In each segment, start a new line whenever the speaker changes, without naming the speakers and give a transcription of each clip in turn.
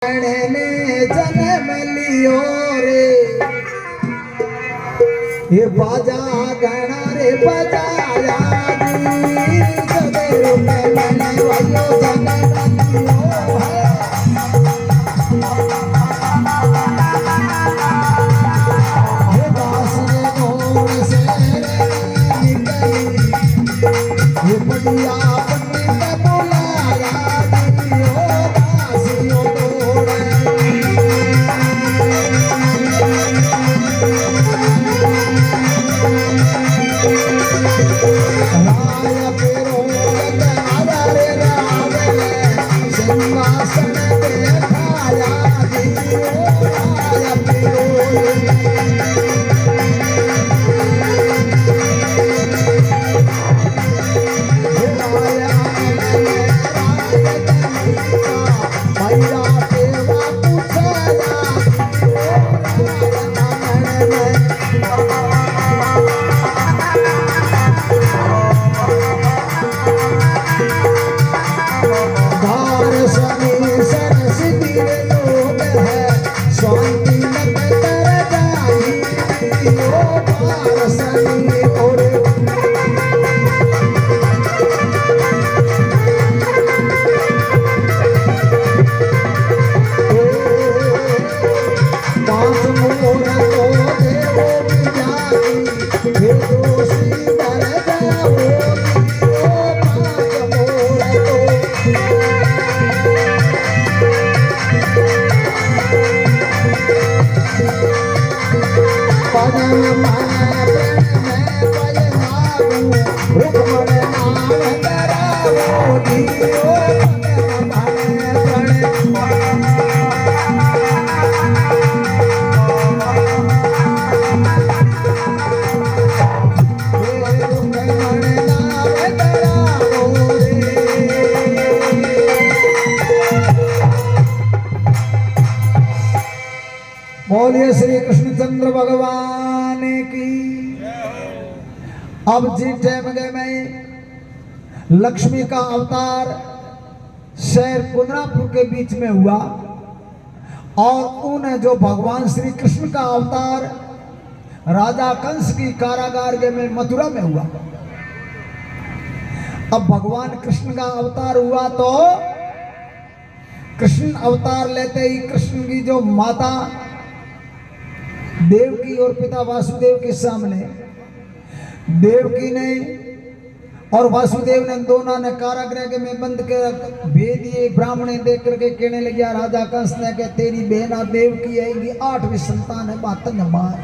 ने जन्म लियो रे ये बाजा गाना रे बजाया सवेरो में मैंने वायो जन्म लियो है ये दास ने गोड़ से निकली ये बढ़िया पंडित बुलाया बोलिए श्री कृष्णचंद्र भगवान की। अब जी टाइम में लक्ष्मी का अवतार शहर कुंदरापुर के बीच में हुआ और उन जो भगवान श्री कृष्ण का अवतार राजा कंस की कारागार में मथुरा में हुआ। अब भगवान कृष्ण का अवतार हुआ तो कृष्ण अवतार लेते ही कृष्ण की जो माता देवकी और पिता वासुदेव के सामने देवकी ने और वासुदेव ने दोनों ने कारागृह में बंद कर भेज दिए। ब्राह्मण देख करके कहने लगे राजा कंस ने के तेरी बहना देवकी आएगी 8वीं संतान है बातन मार।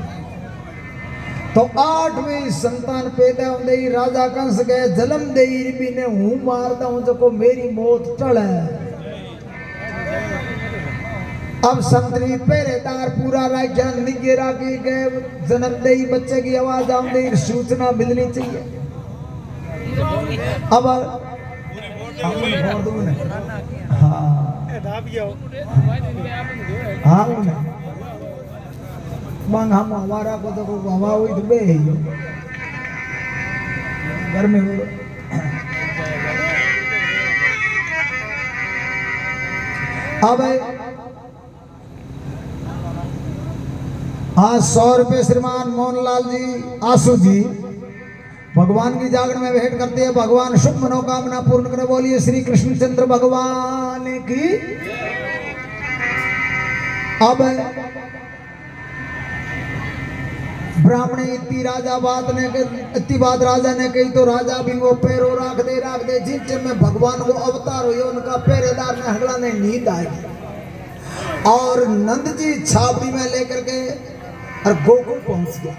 तो 8वीं संतान पैदा होते ही राजा कंस के जन्म दे भी ने हूं मारता हूं जो मेरी मौत टल है। अब संतरी पहरेदार पूरा राज्य निगेरा की गए जन्मदे ही बच्चे की आवाज आने सूचना मिलनी चाहिए। अब हाँ हम हमारा को तो हवा हुई तो बे घर में अब हाँ 100 रुपये श्रीमान मोहनलाल जी आसू जी भगवान की जागरण में भेंट करते हैं। भगवान शुभ मनोकामना पूर्ण करे। बोलिए श्री कृष्णचंद्र भगवान की। अब ब्राह्मण इतनी राजा बात ने इतनी बात राजा ने कही तो राजा भी वो पैरों राख दे जिस में भगवान वो अवतार हुए उनका पहरेदार ने हगला ने नींद आई और नंद जी छावनी में लेकर के और गोकुल पहुंच गया।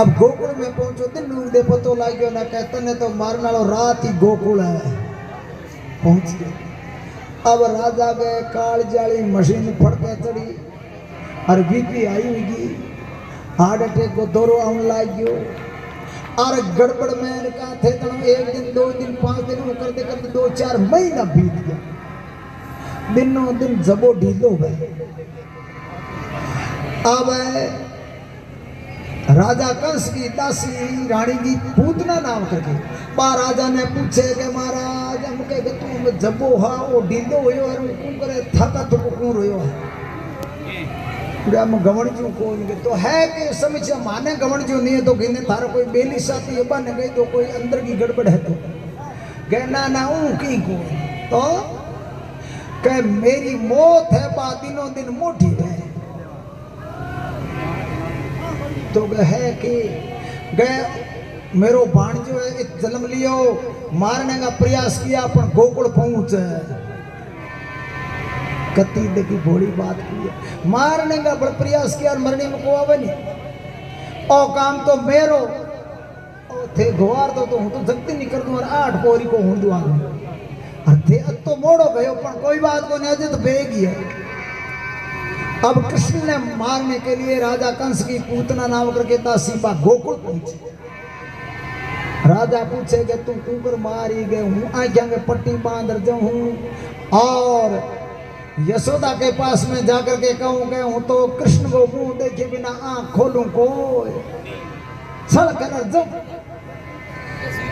अब गोकुल में पहुंचो दिन दे पतो लग गयो ना कहते ने तो मारने वालों रात ही गोकुल है पहुंच गए। अब राजा गए काल जाली मशीन फड़के चढ़ी और बीपी आई हुई हार्ट अटैक को दौरो आने लग गयो और गड़बड़ में कहा थे तो 1 दिन 2 दिन 5 दिन करते करते 2-4 महीना बीत गया। दिनों दिन जबो ढीलो गए। अब राजा कंस की दासी रानी की पूतना नाम करके बा राजा ने पूछे कि महाराज हम कहे तू जबो हा वो ढीलो होयो और कू करे थाका तो कू रोयो हम गवण जो को तो है कि समझ माने गवण जो नहीं है तो कहने थारा कोई बेली साथी ये बन गई तो कोई अंदर की गड़बड़ है तो कहना ना ऊ की को तो कह मेरी मौत है बा दिनों दिन मोटी है तो है कि गए मेरो भाण जो है जन्म लियो मारने का प्रयास किया अपन गोकुल पहुंच कती देखी भोली बात की है मारने का बड़ा प्रयास किया और मरने में को आवे नहीं ओ काम तो मेरो ओ थे गुवार तो हूं तो जगती नहीं कर दूं और 8 पोरी को हूं दुआ थे तो मोड़ो गयो पर कोई बात को नहीं तो बेगी है अब कृष्ण ने मारने के लिए राजा कंस की पूतना नाम करके दासीबा गोकुल पहुंचे राजा पूछे कि तू कुकर मारी गए हूँ आँखों में पट्टी बांध जाऊँ और यशोदा के पास में जाकर के कहूँ गए हूँ तो कृष्ण को मुंह देखे बिना आँख खोलूं को सड़क कर जाऊँ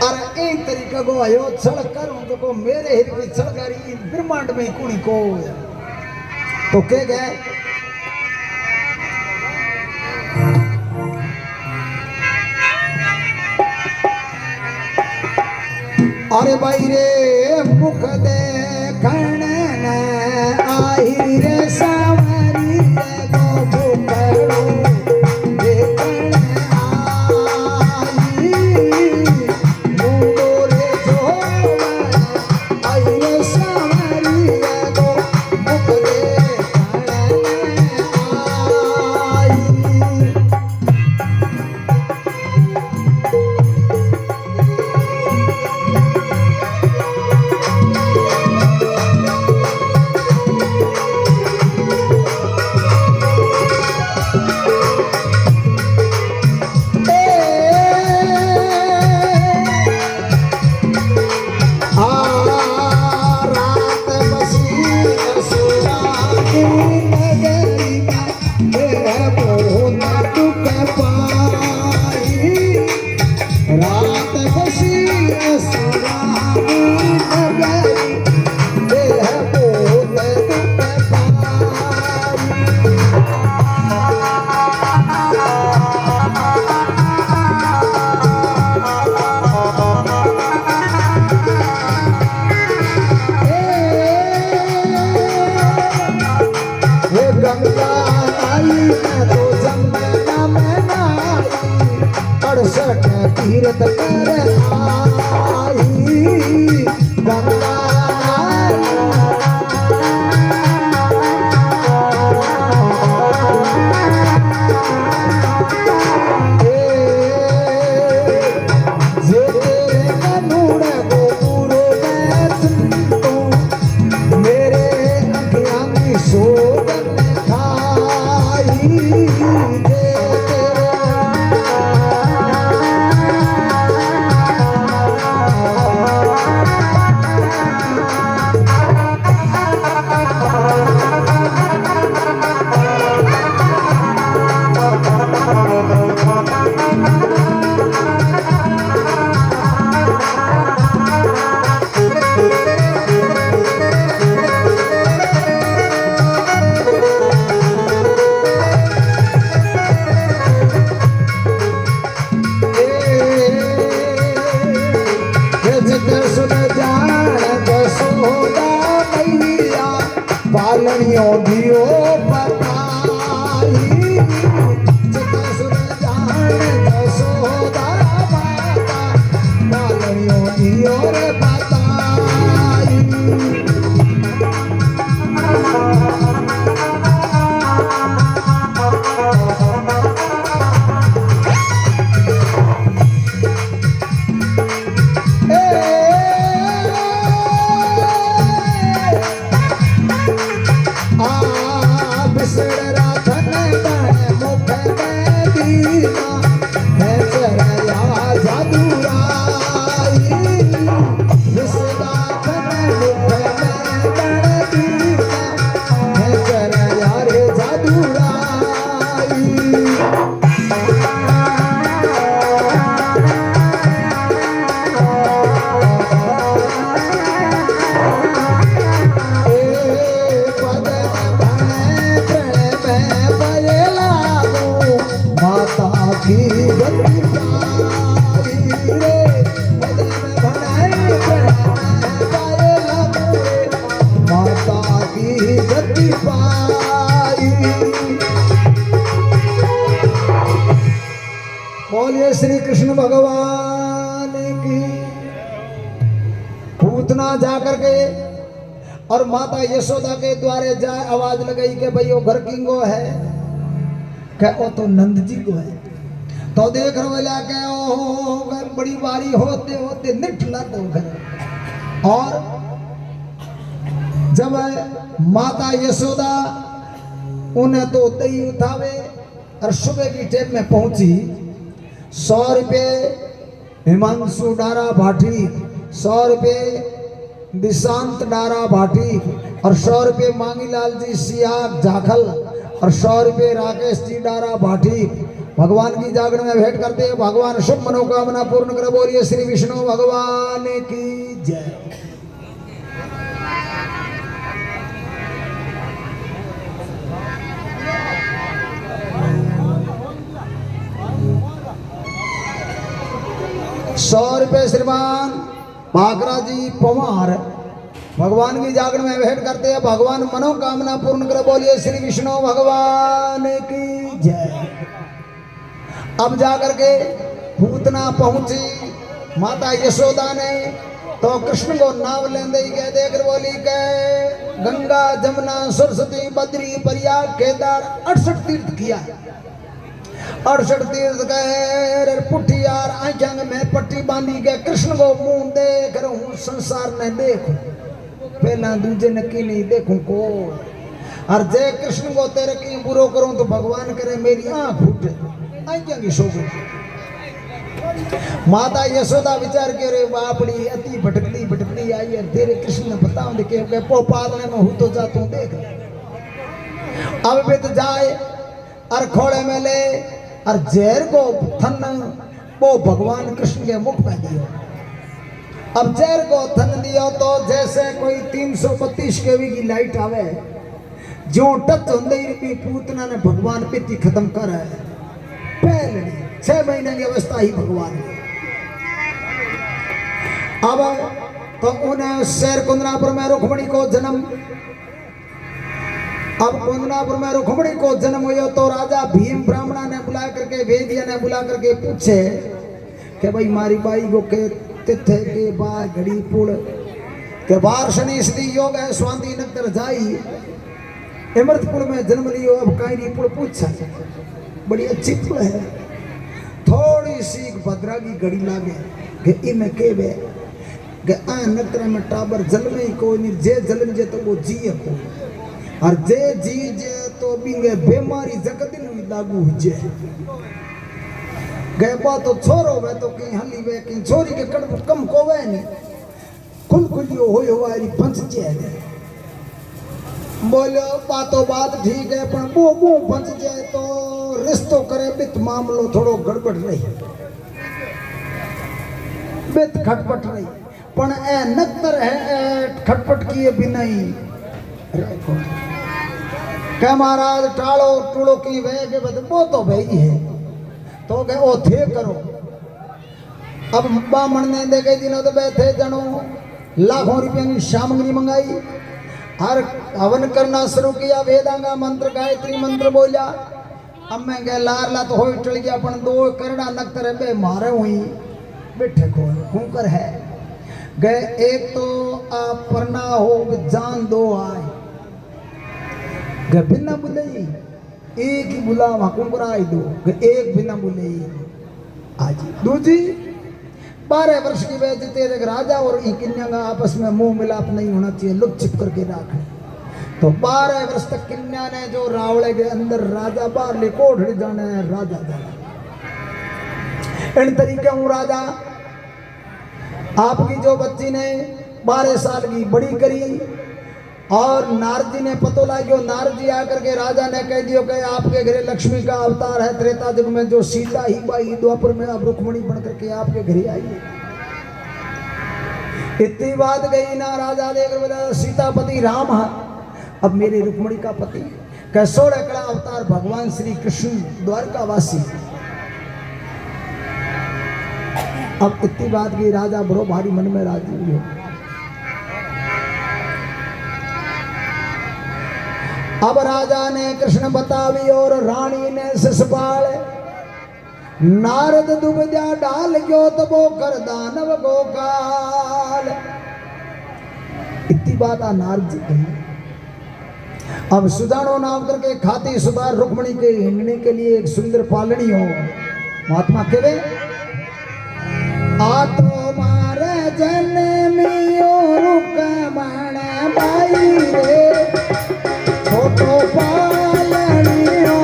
अरे इन तरीके को आयो सड़क करूँ तो को मेरे हिर की सड़कारी ब्रह्मांड में कुणी को तो कह गए अरे भाई रे मुख देखण आई रे सावरी रे गो बुकड़ो देखण आई मुंडो रे जोवन आई रे सावरी रे गो मुख देखण आई तीरथ कर आई गंगा जे तेरे कनूड़ को पूरो तो मेरे अखियां की सोगन खाई पालनियों दियो बताई चिता सुन जान जसोदा माता पालनियों दियो रे बताई बिसड़ मुक्ति पाई। बोलिए श्री कृष्ण भगवान की। पूतना जाकर के और माता यशोदा के द्वारे जाए आवाज लगाई कि भाई वो घर किंगो है, क्या वो तो नंद जी को है। तो देख रहे के ओ बड़ी बारी होते होते निठला तो घर। और जब माता यशोदा उन्हें तो दही उठावे और सुबह की टाइम में पहुंची। 100 रुपये हिमांशु डारा भाटी, 100 रुपये दिशांत डारा भाटी और 100 रुपये मांगीलाल जी सियाग जाखल और 100 रुपये राकेश जी डारा भाटी भगवान की जागरण में भेंट करते हैं। भगवान शुभ मनोकामना पूर्ण कर। बोलिए श्री विष्णु भगवान की जय। ₹100 श्रीमान भाकरा जी पवार भगवान की जागरण में भेंट करते हैं। भगवान मनोकामना पूर्ण कर। बोलिए श्री विष्णु भगवान की जय। अब जाकर के पूतना पहुंची माता यशोदा ने तो कृष्ण को नाम लेंदे ही कह देकर बोली के गंगा जमुना सरस्वती बद्री प्रयाग केदार 68 तीर्थ किया। 68 तीर्थ गए पुठियार आंखंग में पट्टी बांधी के कृष्ण को मुंह देख रहा हूँ संसार में देखूं पहला दूजे ने की नहीं देखूं को। और जय कृष्ण को तेरे की बुरो करूं तो भगवान करे मेरी आंख फूटे आंखें सो गई। माता यशोदा विचार के रे बापड़ी अति भटकती आई है तेरे कृष्ण ने बताऊं देखे पोपालने में हूं तो जा तू देख। अब भी तो जाए और खोड़े में ले और जहर को थन वो भगवान कृष्ण के मुख में दियो। अब जहर को थन दियो तो जैसे कोई 332 केवी की लाइट आवे जो टच होंदे ही पूतना ने भगवान पिति खत्म कर है। पहले 6 महीने की अवस्था ही भगवान की। अब तो उन्हें शेर कुंदनापुर में रुक्मणी को जन्म। अब कुंदनापुर में रुक्मणी को जन्म हुआ तो राजा भीम ब्राह्मणा ने बुला करके वेदिया ने बुला करके पूछे कि भाई मारी बाई को के तिथे के बार घड़ी पुल के बार शनि स्त्री योग है स्वाति नक्तर जाई अमृतपुर में जन्म लियो। अब कायरी पुल पूछा बड़ी अच्छी पुल है थोड़ी सी भद्रा की घड़ी लागे कि इमे के बे के आ नक्तर में टाबर जल में ही कोई नहीं जे जल में जे तो वो जिए को और जे जी जे तो बिंगे बीमारी जगदिन में लागू हो जे गए बा तो छोरो वे तो कहीं हली वे कहीं छोरी के कम को वे नहीं खुलियो होयो वारी पंच जे बोलो बातों बात ठीक है पर वो पंच जाए तो रिश्तो करे बित मामलो थोड़ो गड़बड़ रही बित खटपट रही पण ए नक्तर है खटपट किए बिना ही क्या महाराज टालो टूड़ो की वे के बद वो तो भाई है तो के ओ थे करो। अब बामण ने देखे दिनों तो बैठे जनो लाखों रुपये की सामग्री मंगाई हर हवन करना शुरू किया। वेदांगा मंत्र गायत्री मंत्र बोला। अब मैं गया लारला तो हो टल गया अपन 2 करना नक्तर बे मारे हुई बैठे को हुकर है गए एक तो आप परना हो जान दो आए गए बिना बुले एक ही बुला हुकुम आई दो एक बिना बुले आज दूजी 12 वर्ष की वजह तेरे राजा और किन्या का आपस में मुंह मिलाप नहीं होना चाहिए लुक छिप करके रखना। तो 12 वर्ष तक किन्या ने जो रावले के अंदर राजा बाहर ले कोठड़ी जाना है राजा जाना इन तरीके हूँ राजा आपकी जो बच्ची ने 12 साल की बड़ी करी और नारद जी ने पतो लागो। नारद जी आकर के राजा ने कह दियो कि आपके घरे लक्ष्मी का अवतार है त्रेता युग में जो सीता ही बाई द्वापर में अब रुक्मणी बन करके आपके घरे आई है। इतनी बात गई ना राजा देख बोला सीतापति राम है अब मेरे रुक्मणी का पति कैसो रकड़ा अवतार भगवान श्री कृष्ण द्वारकावासी। अब इतनी बात की राजा बड़ो भारी मन में राजी हो अब राजा ने कृष्ण बतावी और रानी ने शिशुपाल। नारद दुबजा डाल गयो तबो कर दानव गोकाल। इतनी बात आ नारद जी कही। अब सुदानो नाम करके खाती सुधार रुक्मणी के हिंगने के लिए एक सुंदर पालनी हो। महात्मा केवे आ तो मारे जन्मियो रुक्मण बाई रे छोटो पालनियो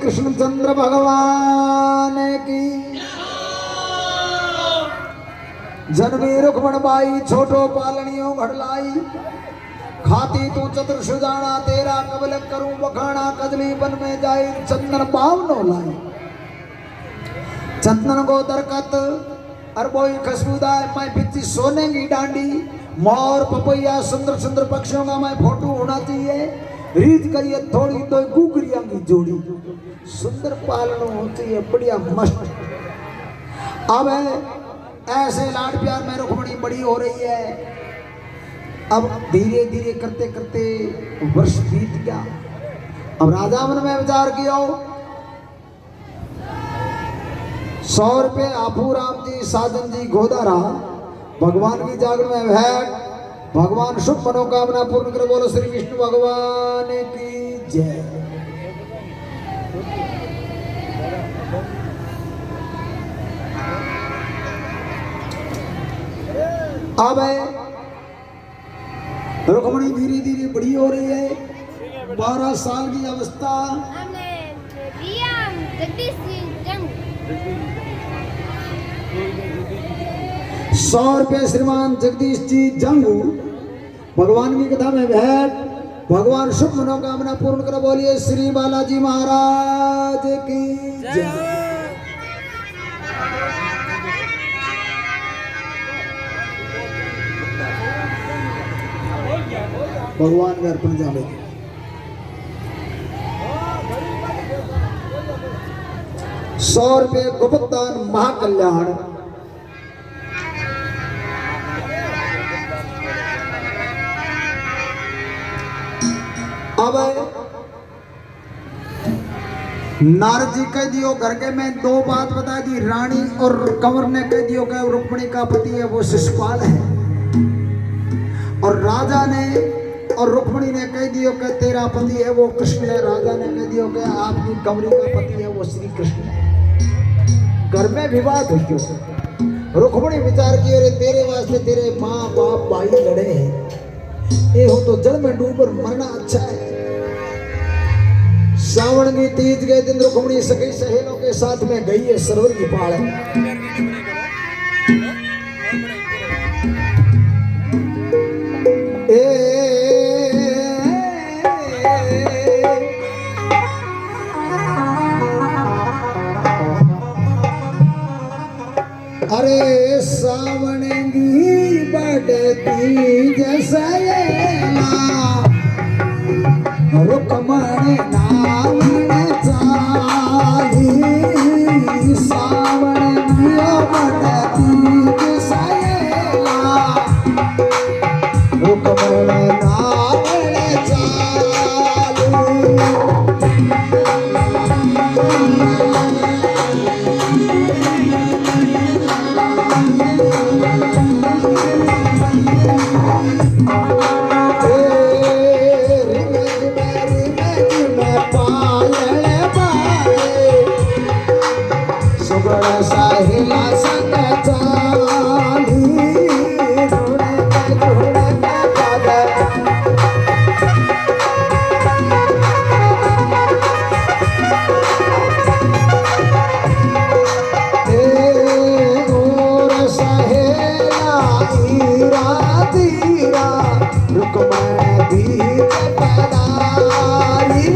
कृष्णचंद्र भगवान की। जन्मी रुक्मण बाई छोटो पालनियों घड़लाई। खाती तू चतुर सुजाना तेरा कबल करूं बखाना। कजली बन में जाई चंदन पावनो लाई। चंदन को दरकत अरबोई खुशबूदार मैं पिच्ची सोने की डांडी। मोर पपैया सुंदर सुंदर पक्षियों का मैं फोटो होना चाहिए। रीत करिए थोड़ी तो गुगरिया की जोड़ी। सुंदर पालन होती है बढ़िया मस्त। अब ऐसे लाड प्यार में रुक्मणी बड़ी हो रही है। अब धीरे धीरे करते करते वर्ष बीत गया। अब राजा मन में विचार किया 100 रुपये आपू राम जी साजन जी गोदारा भगवान की जागरण में भेंट। भगवान शुभ मनोकामना पूर्ण कर। बोलो श्री विष्णु भगवान की जय। अब रुक्मणी धीरे धीरे बड़ी हो रही है। 12 साल की अवस्था।
हमने रिया जगदीश सिंह जंग
100 रुपये श्रीमान जगदीश जी जंगू। भगवान की कथा में भेंट। भगवान शुभ मनोकामना पूर्ण कर। बोलिए श्री बालाजी महाराज की जय। भगवान में अर्पण जाने 100 रुपये गुप्तदान महाकल्याण। अब नारद जी कह दियो घर के में 2 बात बता दी। रानी और कंवर ने कह दियो कि रुक्मिणी का पति है वो शिशुपाल है, और राजा ने और रुक्मिणी ने कह दियो कि तेरा पति है वो कृष्ण है। राजा ने कह दियो कि आपकी कंवरी का पति है वो श्री कृष्ण है। घर में विवाद हुई। रुक्मिणी विचार किए रे तेरे वास्ते तेरे माँ बाप भाई लड़े हैं, ये हो तो जल में डूब कर मरना अच्छा है। सावन की तीज के दिन रुक्मिणी सखी सहेलों के साथ में गई है सरोवर की पहाड़। अरे सावन की बढ़ती जसैला रुक्मणी नावन चाली। सावन की बढ़ती जसैला रुक्मणी नावन चाली। साहिला संग चाली और सहेला ईरा तीरा रुक्मणी पदारी।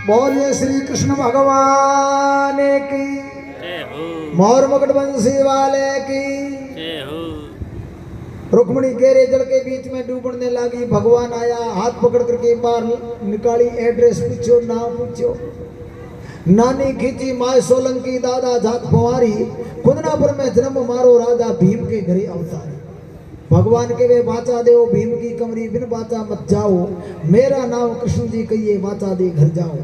बोलिए श्री कृष्ण भगवान की, मोर मुकुट बंसी वाले की। रुक्मणी गहरे जल के बीच में डूबने लगी। भगवान आया, हाथ पकड़ करके बाहर निकाली, एड्रेस पूछो, नाम पूछो। नानी खींची माय सोलंकी, दादा जात कुंवारी, कुंदनापुर में जन्म मारो राजा भीम के घरे अवतारी। भगवान के वे बाचा देव भीम की कमरी, बिन बाचा मत जाओ, मेरा नाम कृष्ण जी कहिए, बाचा दे घर जाओ।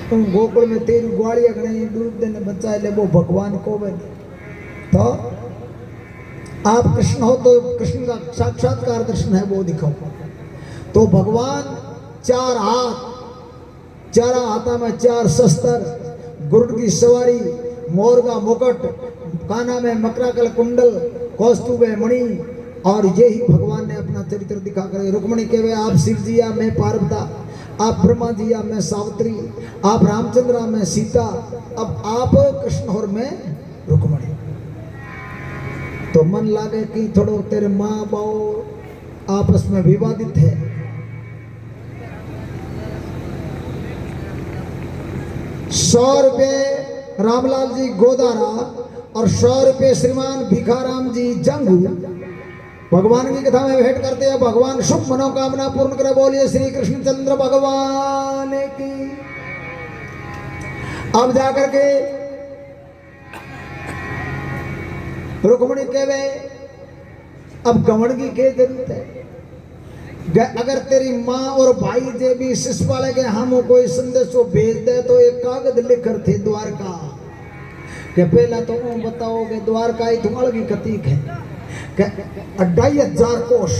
तुम गोकुल में तेरी ग्वालिया गणे दूध देने बच्चा ले, वो भगवान को बने। तो आप कृष्ण हो तो कृष्ण का साक्षात्कार दर्शन है वो दिखाओ। तो भगवान चार हाथ, चार हाथा में चार शस्त्र, गुरुड़ की सवारी, मोर का मुकुट, काना में मकराकल कुंडल, कौस्तुभ मणि, और यही भगवान ने अपना चरित्र दिखा कर। रुक्मणी के वे आप शिव जी या मैं पार्वता, आप ब्रह्मा जी या मैं सावित्री, आप रामचंद्र मैं सीता, अब आप कृष्ण और मैं रुक्मणी। तो मन लागे कि थोड़ो तेरे माँ बाप आपस में विवादित है। 100 रुपये रामलाल जी गोदारा और 100 रुपये श्रीमान भिखाराम जी जंगू भगवान की कथा में भेंट करते हैं। भगवान शुभ मनोकामना पूर्ण करे। बोलिए श्री कृष्णचंद्र भगवान की। अब जाकर के रुक्मणी कहवे अब गवण की क्या जरूरत है। अगर तेरी माँ और भाई जे भी शिष्यपाल के हम कोई संदेश भेज दे तो एक कागज लिख कर थे द्वारका के पहला तो बताओ कि द्वारका ही तुम्हारे की कतीक है 2500 कोष,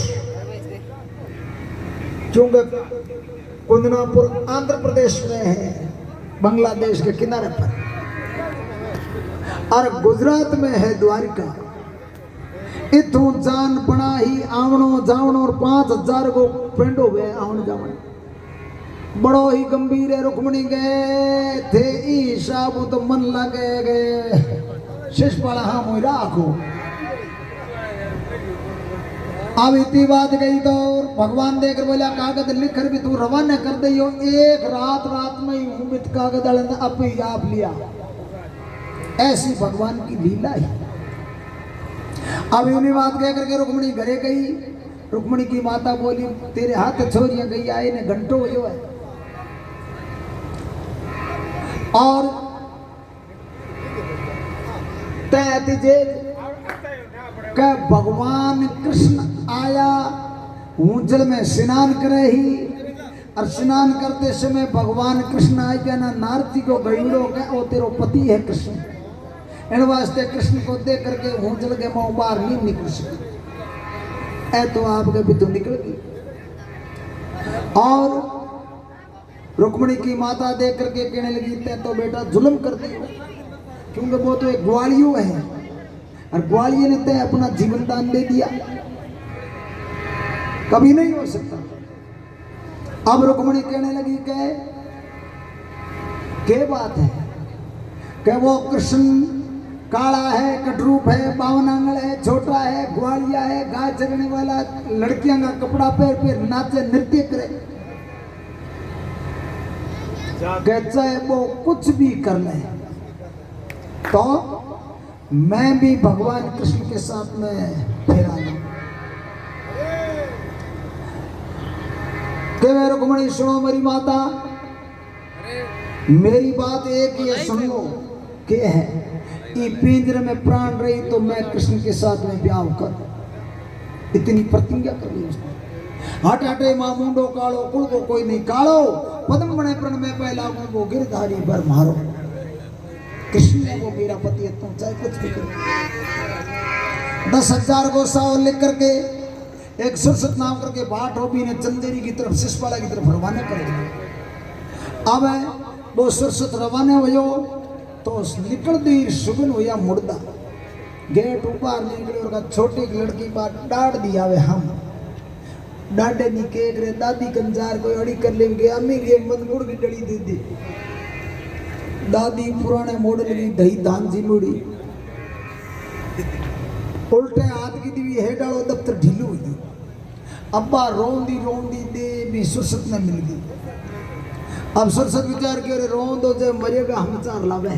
क्योंकि कुंदनापुर आंध्र प्रदेश में है, बांग्लादेश के किनारे पर, और गुजरात में है द्वारिका। इथों जान बना ही आवणो जावणो और 5000 को पेंडो वे आवन जावन बड़ो ही गंभीर है। रुक्मणी गए थे ईशा वो तो मन लगे गए शिषपाल हाँ मोई राखो। अब इतनी बात गई तो भगवान देकर बोला कागज लिख कर भी तू रवाना कर दे। एक रात में ही हूँ कागज आप ही आप लिया। ऐसी भगवान की लीला है। अब इन्हीं बात कह करके रुक्मणी घरे गई। रुक्मणी की माता बोली तेरे हाथ छोरियां गई आए ने घंटों हुए है और तैतीजे का भगवान कृष्ण आया हूँ जल में स्नान करे ही और स्नान करते समय भगवान कृष्ण आए क्या ना नारती को गईड़ो गए वो तेरो पति है कृष्ण। इन वास्ते कृष्ण को देख करके हूँ जल के मुँह बाहर नहीं निकल सकी। ऐ तो आपके भी तो निकल गई। और रुक्मणी की माता देख करके कहने लगी तै तो बेटा जुल्म कर दियो, क्योंकि वो तो एक ग्वालियो है और ग्वालिये ने तय अपना जीवन दान दे दिया, कभी नहीं हो सकता। अब रुक्मणी कहने लगी के बात है कि वो कृष्ण काला है, कटरूप है, 52 आंगल है, छोटा है, ग्वालिया है, गाय चरने वाला, लड़कियां का कपड़ा पैर पैर नाचे नृत्य करे, चाहे वो कुछ भी कर ले तो मैं भी भगवान कृष्ण के साथ में फेरा लूं। वे रुक्मणी सुनो मेरी माता, मेरी बात एक ही सुनो के है ये पिंजरे में प्राण रही तो मैं कृष्ण के साथ में ब्याह कर। इतनी प्रतिज्ञा कर ली उसने। हट हटे मां मुंडो कालो कुल को कोई नहीं कालो, पद्म बने प्रण में पहला वो गिरधारी भर मारो। कृष्ण ने वो मेरा पति है तुम चाहे कुछ भी करो। 10,000 को 100 लिख करके एक सुरसत नाम करके बाट हो भी ने चंदेरी की तरफ शिषपाला की तरफ रवाना कर दिया। अब वो सुरसत रवाना हो तो निकल दी सुगन हुआ मुर्दा गेट ऊपर निकले और छोटी लड़की बात डांट दिया वे हम डांटे नहीं के रे दादी कंजार कोई अड़ी कर लेंगे अम्मी ये मन गुड़ की डली दे दी दादी पुराने मॉडल की दही दान जी मुड़ी उल्टे हाथ की दी है डालो दफ्तर ढीलू हुई। अब्बा रोंदी दे भी सुरसत ने मिल गई। अब सरसत विचार के रे रो दो जे मरेगा हम चार लावे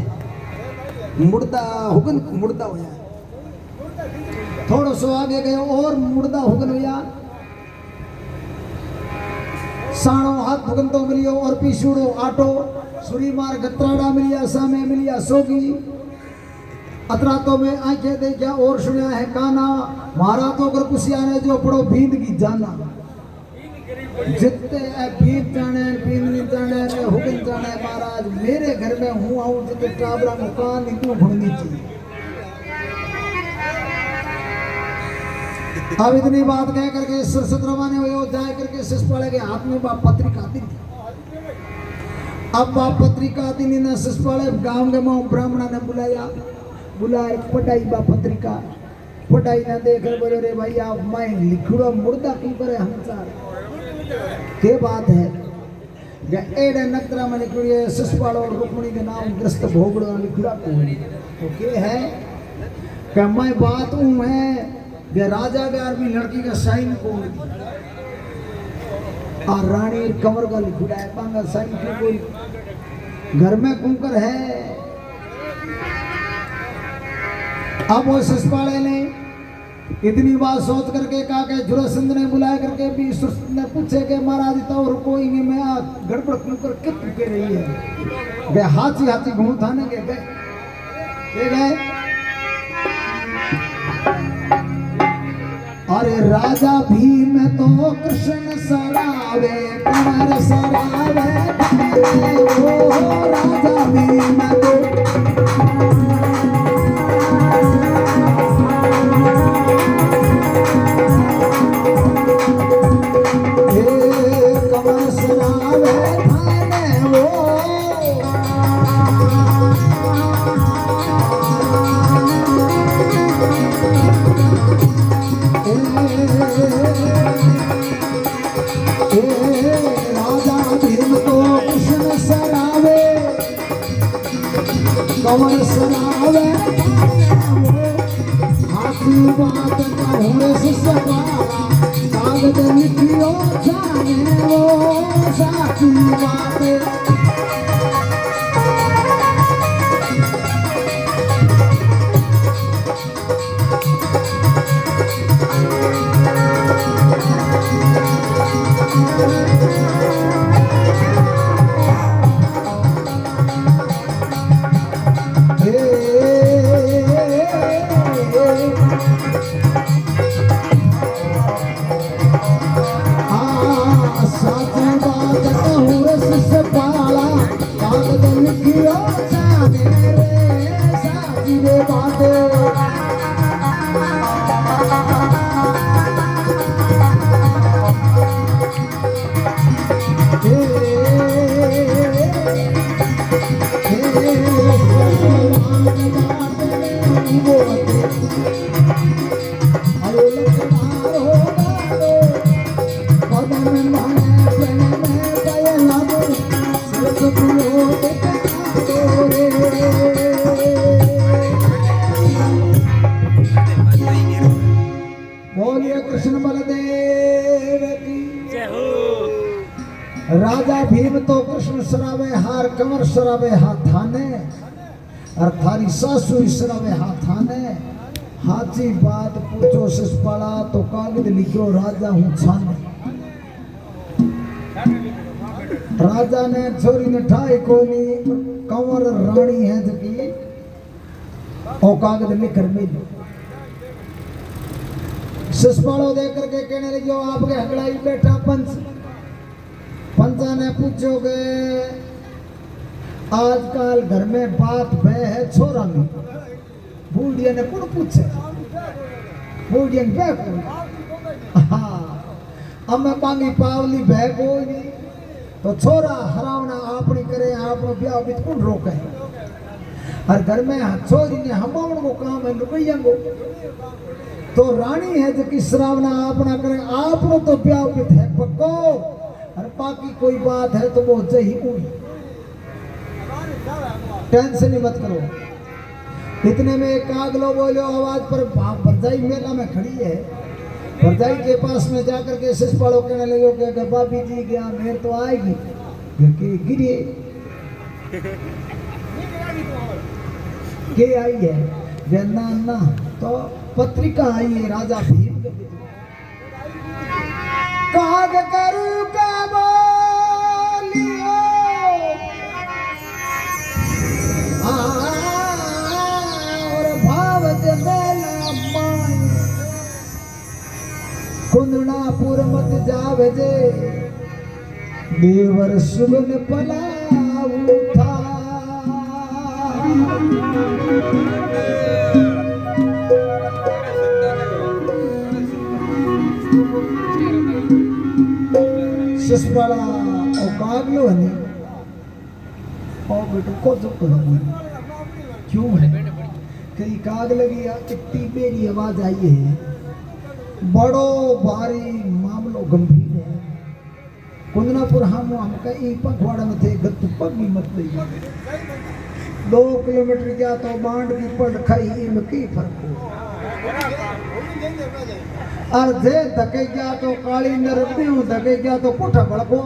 मुर्दा हुगन मुर्दा होया थोड़ो सो आगे गए और मुर्दा हुगन होया साणो हाथ भुगन तो मिलियो और पीछूड़ो आटो सुरी मार गत्राड़ा मिलिया सामे मिलिया सोगी अतरा तो में आंखें देखा और सुना है काना मारा तो अगर कुसिया ने जो पड़ो बींद की जाना जितने बींद जाने बींद नहीं जाने हुकन जाने महाराज मेरे घर में हूँ आऊँ जितने टाबरा मुकान इतनी भूलनी चाहिए। अब इतनी बात कह करके सरसत रवाने हुए जाए करके शिषपाले के हाथ में बाप पत्रिका दी। अब बाप पत्रिका दी ना शिषपाले गांव के माँ ब्राह्मणा ने बुलाया पढ़ाई बा पत्रिका पढ़ाई ना देख बोले रे भाई आप मैं लिखड़ो मुर्दा की करे हम चार के बात है एडे नक्तरा में लिखड़ी शिषपाल और रुक्मणी के नाम ग्रस्त भोगड़ो लिखड़ा तो के है कि मैं बात हूँ है कि राजा के आदमी लड़की का साइन को और रानी कंवर का लिखड़ा है पांगा साइन की कोई घर में कुंकर है। अब वो शिषपाले ने इतनी बात सोच करके कहा कि जुरासंध ने बुलाया करके भी ने पूछे कि महाराज तो कोई नहीं मैं गड़बड़ कर कित के रही है वे हाथी हाथी घूम थाने के गए अरे राजा भीम तो कृष्ण सरावे कमर सरावे ओ राजा भीम तो कमर सरावे हाथी बात कहूँ ससुरा कागज लिखियो जाने वो साथी बात कृष्ण बलदेव की राजा भीम तो कृष्ण सरावे हार कंवर सरावे हाथाने और थारी सासू सरावे हाथाने हाथी बात पूछो शिषपाला तो कागज लिखो राजा हूँ छाने राजा ने छोरी ने ठाई कोनी कंवर रानी है जकी ओ कागज लिख कर मिल शिषपालो देख करके कहने लगे आपके हगड़ाई बैठा पंचा ने पूछोगे आजकल घर में बात भय है छोरा में बूढ़िया ने कौन पूछे बूढ़िया ने कौन हाँ अब मैं पांगी पावली भय कोई नहीं तो छोरा हरावना आपनी करे आप ब्याह भी कौन रोके और घर में छोरी ने हमावन को काम है रुपया को तो रानी है जो कि श्रावना अपना करे आपनो तो व्यापित है पक्को और बाकी कोई बात है तो वो जही हुई टेंशन ही मत करो। इतने में एक आगलो बोलो आवाज पर भरजाई मेला में खड़ी है भरजाई के पास में जाकर के शिषपालो कहने लगे कि भाभी जी क्या मेर तो आएगी के गिरे के आई है ना ना तो पत्रिका आई है राजा भीम काग करू का बोलियो और भावज मेला माई कुंदनापुर मत जावे जे देवर सुगन पलाऊ था शिशुपाला और कागलो है और बेटो को चुप करो क्यों है कहीं काग लगी इतनी मेरी आवाज आई है बड़ो भारी मामलो गंभीर है कुंदनापुर हम कहीं पखवाड़ा में थे गत्तु पग भी मत ली 2 किलोमीटर गया तो बांड की पड़ खाई इनमें की फर्क हो और जे धके गया तो काली नरती हूँ धके गया तो पुठा बड़को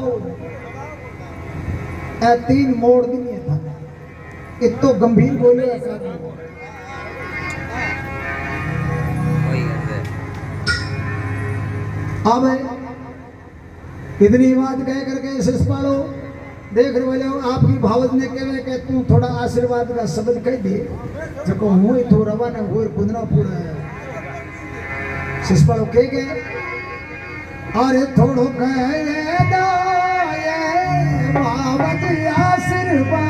ए 3 मोड़ दिए था इतो गंभीर बोले ऐसा अब इतनी बात कह करके शिशुपालो देख रहे हो आपकी भावज ने कहे तू थोड़ा आशीर्वाद का शब्द कह दे जको हूँ तो रवाना हो कुंदनापुर शिशुपालो कह गए अरे थोड़ो कह दो ये भावज आशीर्वाद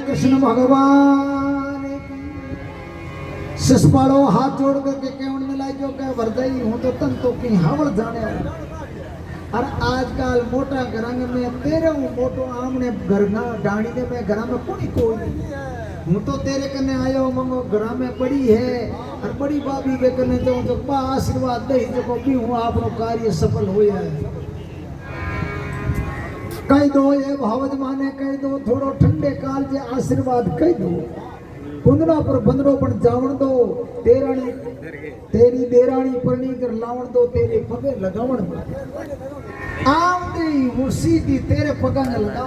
कृष्ण भगवान शिशुपालो हाथ जोड़ करके केवण मिलाई जो कह वरदाई हूँ तो तन तो की हावड़ जाने और आजकल मोटा घरंग में तेरे हूँ मोटो आमने घरना डाणी ने मैं घर में कोई कोई हूँ तो तेरे कने आयो मंगो घर में बड़ी है और बड़ी भाभी के कने तो बा आशीर्वाद दे जो भी हूँ आपनो कार्य सफल हो जाए कह दो ये भावज माने कह दो थोड़ो ठंडे काल जे आशीर्वाद कह दो कुंदना पर बंदरो पण जावण दो तेरानी तेरी देरानी परणी कर लावण दो तेरे पगे लगावण दो आमदी मुर्सी दी तेरे पगा न लगा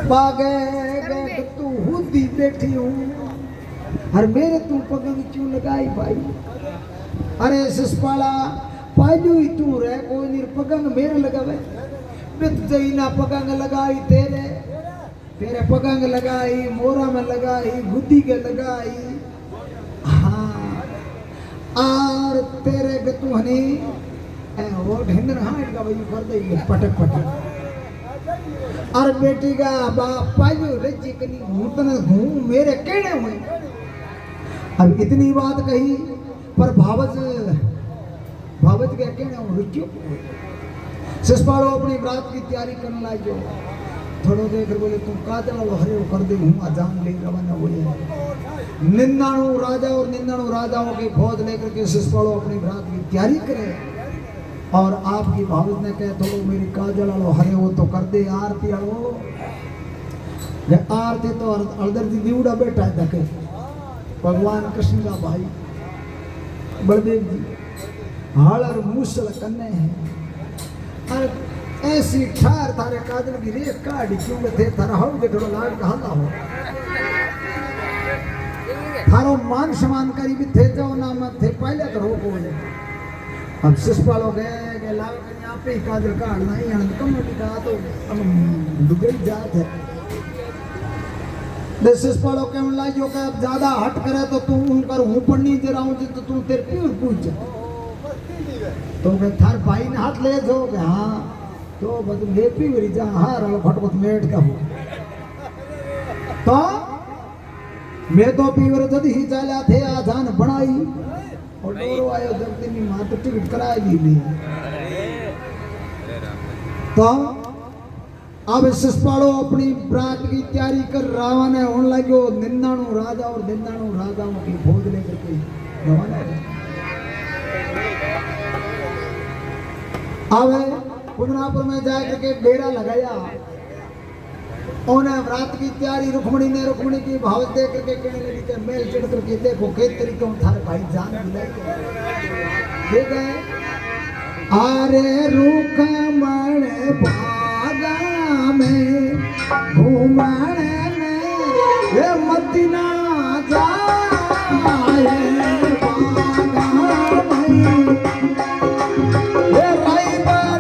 बागे गे तू हुदी बैठी हूँ हर मेरे तू पगा क्यों लगाई भाई अरे शिशुपाला पाजू ही तू रह कोई निर पगंग मेरे लगावे ना पगंग लगाई तेरे पगंग लगाई मोरा में लगाई गुद्दी के लगाई हाँ और तेरे गतु हनी वो ढेंदर हाइट का वही कर दे पटक पटक और बेटी का बाप पाजो रजी कनी हूँ मेरे कहने हुए अब इतनी बात कही पर भावज के कहने हूँ रुक्यो शिशुपालो अपनी रात की तैयारी करने लाइयो थोड़ो देर बोले तुम काजल हरे कर दे हूँ अजान ले रवाना हो 99 राजा और 99 राजाओं की फौज लेकर के शिशुपालों अपनी बरात की तैयारी करे। और आपकी भावत ने कहे थोड़ो मेरी काजल आलो हरे वो तो कर दे आरती आलो। आरती तो अर्दर जी दीवड़ा बैठा है धके भगवान कृष्ण का भाई बलदेव जी हाल और मूसल कन्ने हैं। और ऐसी ठार थारे काजल की रेख काढ़ी क्यों थे थारा हो के थोड़ा लाड का हल्ला हो थारो मान सम्मान करी भी थे जो ना मत थे पहले तो रोको ले। अब शिशुपाल गए लाव कर यहाँ पे काजल काढ़ना ही आनंद कम का तो अब दुबई जात है। शिशुपाल के लाई जो के अब ज्यादा हट करे तो तू कर हूं पर नहीं दे रहा हूं तो तू तेरे प्योर पूछ जा तो मैं थार भाई ने हाथ ले जो के हां तो बस ले पी मेरी जा हां रो फटफट मेट का हो तो मैं तो पीवर जद ही चला थे आजान बनाई और डोरो आयो जब तेरी मां तो टिकट कराएगी नहीं तो अब शिशुपाल अपनी बरात की तैयारी कर रवाना होने लगे। 99 राजा और 99 राजाओं की फौज लेकर के रवाना अब पुदनापुर में जाकर के डेरा लगाया। उन्हें बरात की तैयारी रुक्मणी की भाव दे करके कहने लगी कि मेल चढ़ करके देखो किस तरीके थारे भाई जान मिलाई ठीक है। अरे रुक्मण बागा में घूमने में ये मदीना जाए बागा में ये राइबर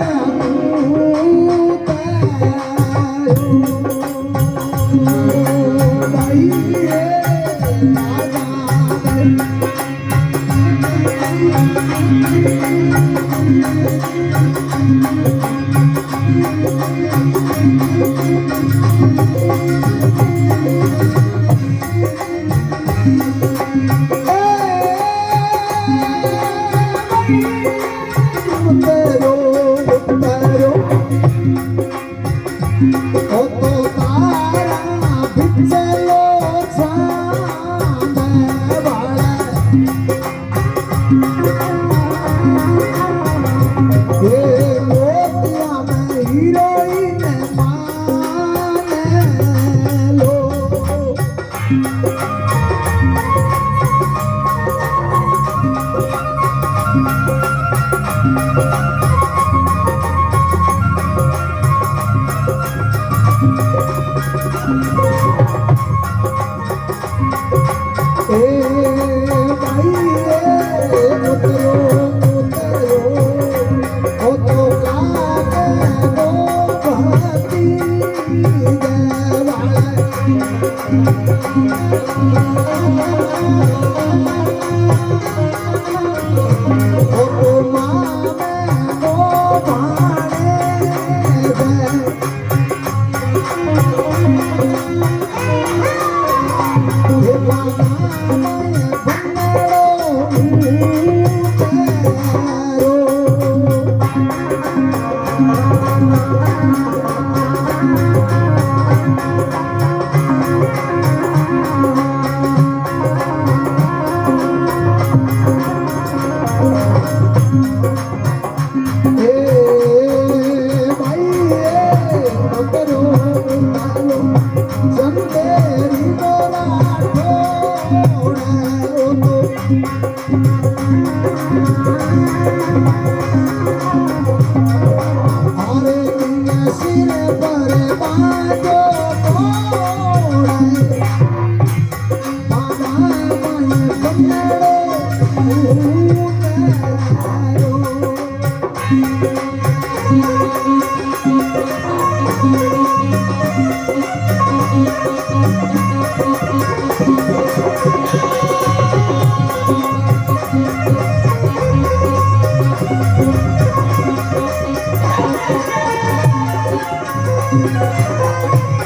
Thank you.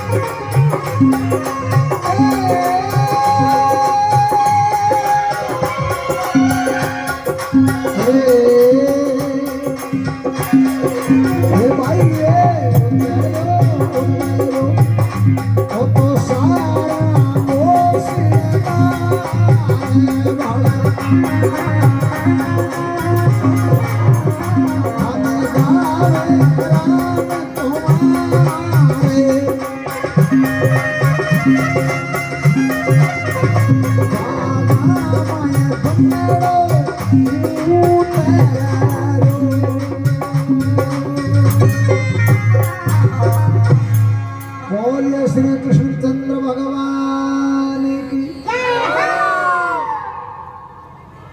बोलिए श्री कृष्णचंद्र भगवान की।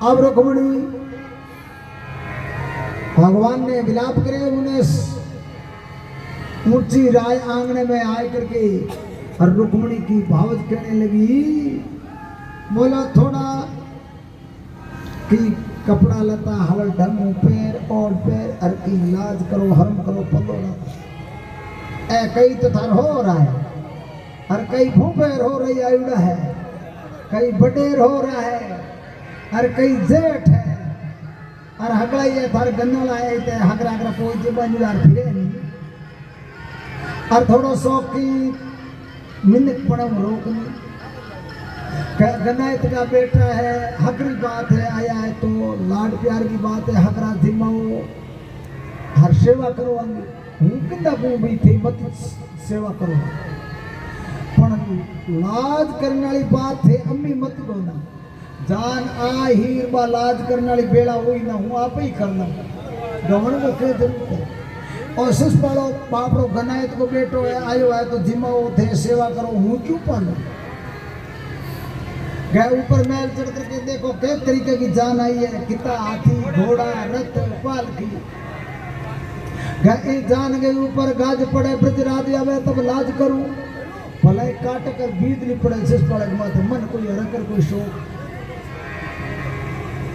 अब रुक्मणी भगवान ने विलाप करे, उन्हें ऊंची राय आंगने में आए करके और रुक्मणी की भावज कहने लगी, बोला थोड़ा कि कपड़ा लता हवल ढंग पैर और पैर हर की लाज करो, हरम करो, पलो ए कई तो थार हो रहा है, हर कई भूपेर हो रही आयुड़ा है, कई बडेर हो रहा है, हर कई जेठ है, और हगड़ा ये थार गन्नोला है, ते हगरा हगरा कोई जे बंजुदार फिरे नहीं, और थोड़ो शौकी मिनक पड़म रोकनी, गन्नायत का बेटा है, हकरी बात है, आया है तो लाड प्यार की बात है, हकरा जिम्माओ हर सेवा करो, हूँ किंदा को भी थे मत सेवा करो, पण लाज करने वाली बात है, अम्मी मत बोलना, जान आ हीर बा लाज करने वाली बेड़ा हुई ना, हूँ आप ही करना, गवन को क्या जरूरत है। और शिष पालो बापड़ो गनायत को बेटो है, आयो है तो जिम्माओ थे सेवा करो, हूँ क्यों पालो। गए ऊपर महल चढ़ करके देखो किस तरीके की जान आई है, कितना हाथी घोड़ा रथ पालकी, गए जान गए ऊपर गाज पड़े ब्रजराज आवे तब लाज करूं, भले काट कर बीत नहीं पड़े शिष पड़े माथे मन कोई हरकर कोई शोक,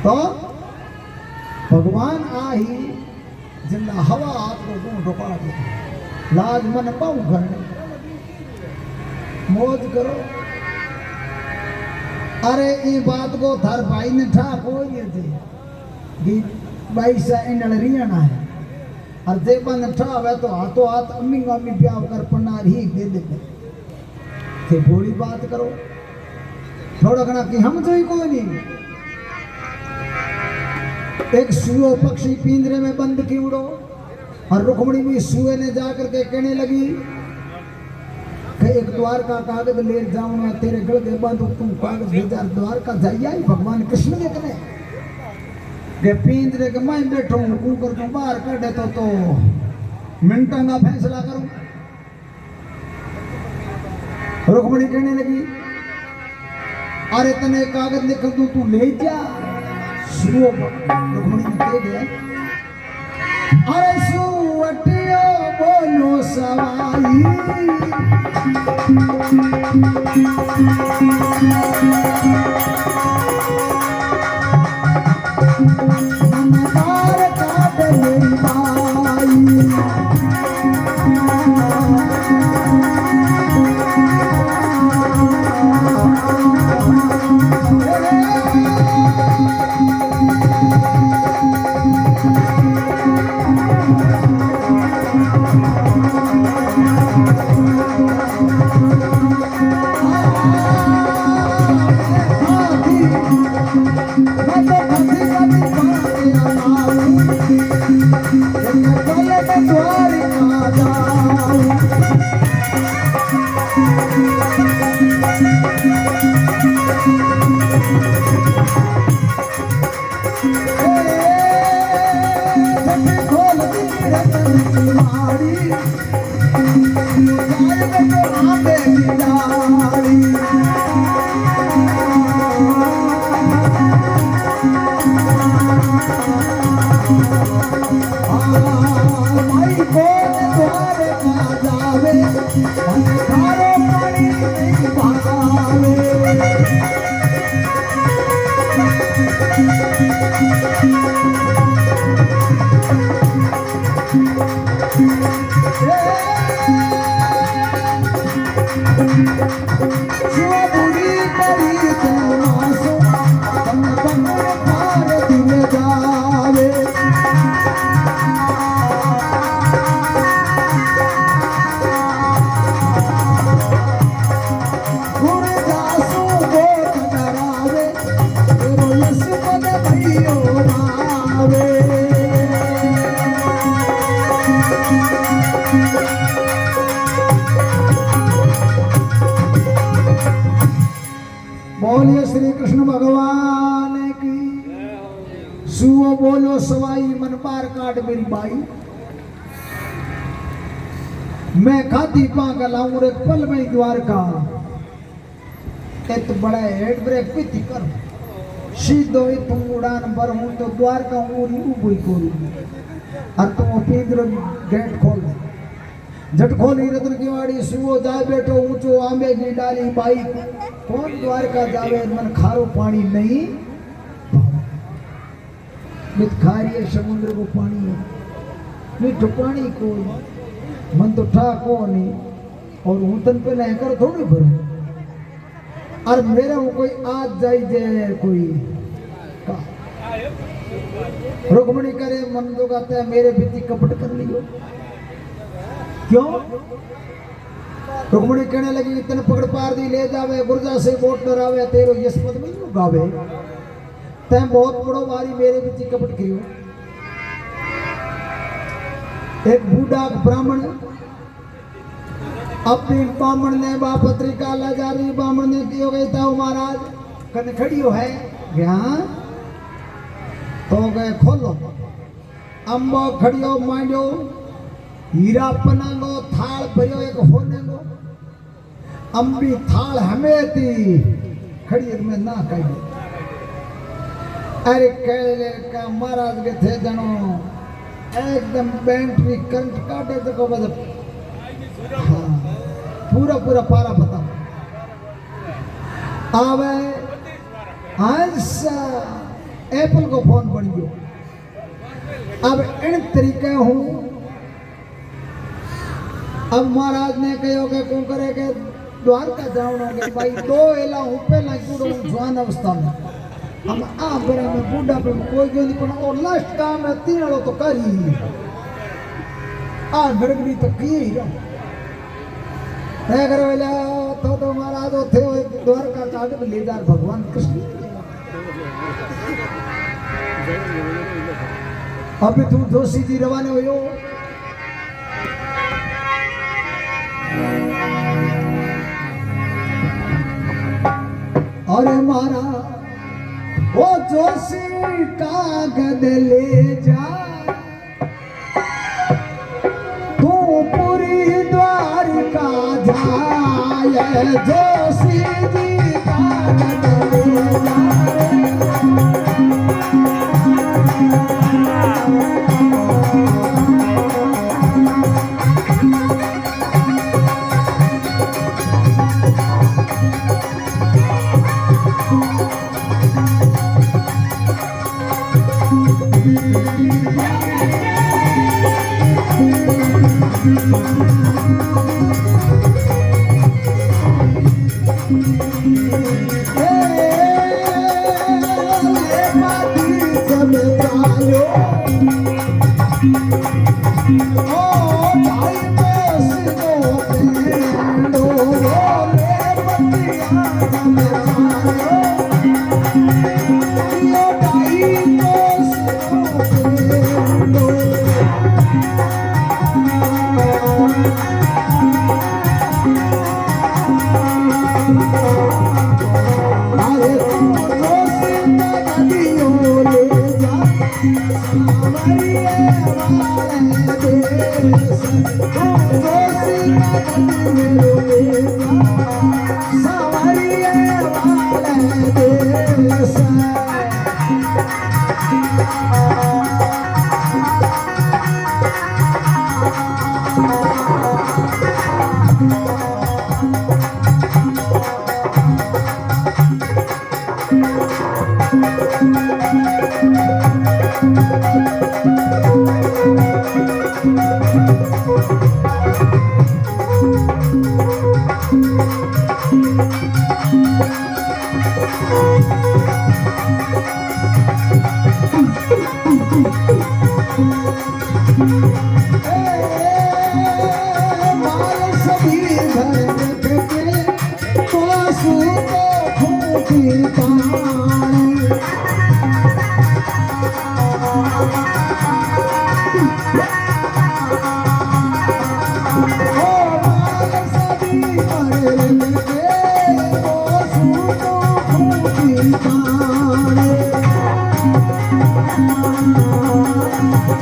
तो भगवान आ ही जिंदा हवा हाथ को दूं ढोका दे, लाज मन पाऊं घर में मौज करो। अरे ये बात को थार भाई ने ठा कोई थे कि भाई सा इन रियाना है, और जेबा ने ठा वे तो हाथों हाथ अम्मी अम्मी ब्याह कर पन्नार ही दे देते थे, बड़ी बात करो थोड़ा घना कि हम तो ही कोई नहीं। एक सुओ पक्षी पिंजरे में बंद की उड़ो, और रुक्मणी भी सुए ने जाकर के कहने लगी कि एक द्वार का कागज ले जाऊं मैं तेरे गल के बांधू, तुम कागज भेजा द्वार का जाइया ही भगवान कृष्ण देखने के पिंजरे के मैं बैठो हूं, कुकर को बाहर कर दे तो मिनटों का फैसला करूं। रुक्मणी कहने लगी, अरे तने कागज लिख दूं तू ले जा। सुओ रुक्मणी ने कह दिया, अरे सुवटियो बोलो सवाई, नमकार काट मेरी माई, Yes, सुओ बोलो सवाई मन पार काट मेरी बाई, मैं खाती पा का लाऊं रे पल में द्वारका, एक बड़ा हेड ब्रेक पीती कर सीधो तुम उड़ान पर हूं तो द्वारका उड़ी उबुई कोरी और तुम पेंद्र गेट खोल दे, झट खोली रतन की वाड़ी सुओ जाए बैठो ऊंचो आंबे की डाली बाई, कौन द्वारका जावे मन खारो पानी नहीं, मित खारिए समुद्र को पानी है, मीठो पानी को मन तो ठा को नहीं, और ऊतन पे लेकर थोड़ी भरो, और मेरे को कोई आज जाई जे कोई का रुक्मणी करे मन तो कहता है मेरे बीती कपट कर लियो, क्यों रुक्मणी कहने लगी तन पकड़ पार दी ले जावे गुर्जा से बोट डरावे तेरो यश पद में गावे, तै बहुत बड़ो बारी मेरे बीती कपट करियो। एक बूढ़ा ब्राह्मण अपनी बामण ने बा पत्रिका ला जा रही, बामण ने कियो गई था महाराज कन खड़ियो है क्या तो गए खोलो, अम्बो खड़ियो मांडो हीरा पनांगो थाल भरियो एक होने गो, अम्बी थाल हमें थी खड़ी में ना कही, अरे कहले का महाराज के थे जनो एकदम बैटरी करंट काटे तो को बस हाँ, पूरा पूरा पारा पता आवे आज एप्पल को फोन बन गयो, अब इन तरीके हूँ, अब महाराज ने कहो के कौन करे के द्वारका जाओगे भाई दो एला हूँ पहला कूड़ो जवान अवस्था में, हम आ बड़े में बूढ़ा पे कोई क्यों नहीं पड़ा, और लास्ट काम है तीन लो तो कर ही आ गड़बड़ी तो किए ही रहो वेला तो महाराज थे द्वारका कागज ले जा भगवान कृष्ण, अभी तू जोशी जी रवाने हो अरे मारा वो जोशी कागज ले जा तू पूरी द्वारका जाए, जोशी जी कागज ले जा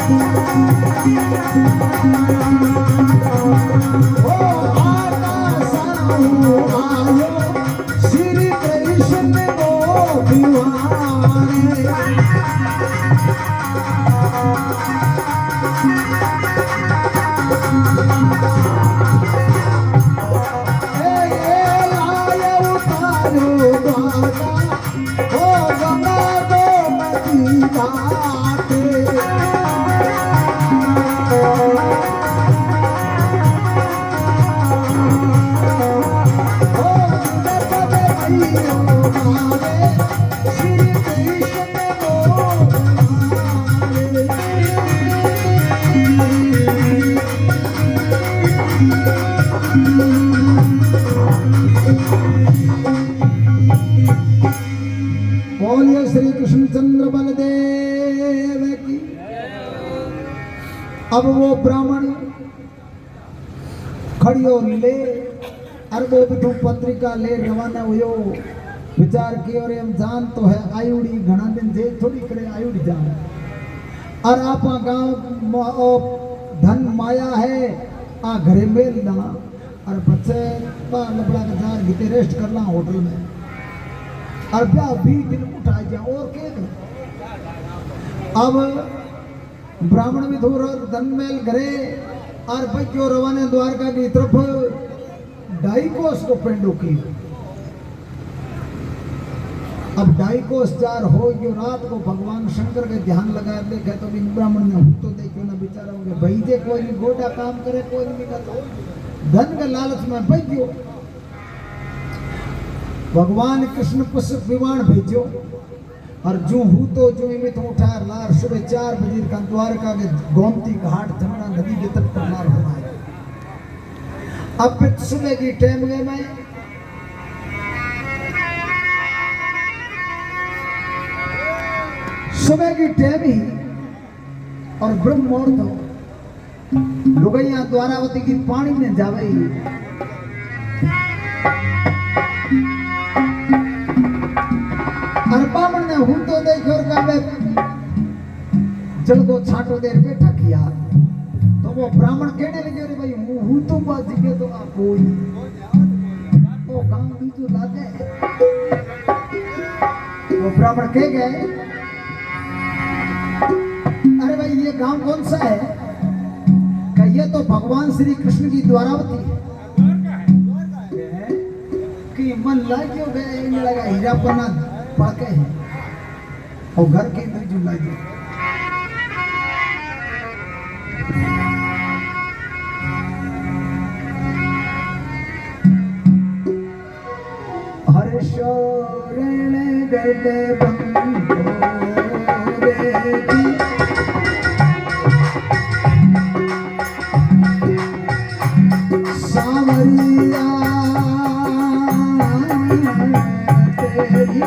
ओ आका साहू आयो श्री कृष्ण गोपिवारे बोलिए श्री कृष्णचंद्र बलदेव की। अब वो ब्राह्मण खड़ियो ले अरबो बिठू पत्रिका ले रवाना हुयो विचार की और हम जान तो है आयुड़ी घना दिन जे थोड़ी करे आयुड़ी जान और आप गांव धन माया है आ घरे मेल ना और बच्चे लबड़ा का जार गीते रेस्ट करना होटल में और ब्याह भी दिन उठा जा और के अब ब्राह्मण भी थोड़ा धन मेल घरे और भाई क्यों रवाने द्वारका की तरफ डाइकोस को पेंडो की। अब डाइकोस चार हो गयो रात को भगवान शंकर के ध्यान लगा देखे तो भी ब्राह्मण ने तो देखो ना बेचारा होंगे भाई जे कोई नहीं गोटा काम करे कोई नहीं करता धन के लालच में भाई गयो भगवान कृष्ण पुष्प विमान भेजो और जो हूँ तो जो इमित उठा लार सुबह 4 बजे का द्वारका के गोमती घाट जमुना नदी के तट पर लार बनाए। अब सुबह की टाइम गए मैं सुबह की टाइम ही और ब्रह्म मुहूर्त हो लुगैया द्वारावती की पानी में जावे और बामण ने हूं तो देखो और कहा जल को छाटो देर बैठा किया तो वो ब्राह्मण कहने लगे अरे भाई हूं तो बात के तो आप कोई वो गांव भी जो लागे वो ब्राह्मण कह गए अरे भाई ये गांव कौन सा है क्या ये तो भगवान श्री कृष्ण की द्वारावती है कि मन लागियो गए लगा हीरा पन्ना पाके हैं और घर के अंदर जो लागियो हर शोरण गड बंधो रे सावरिया तेरी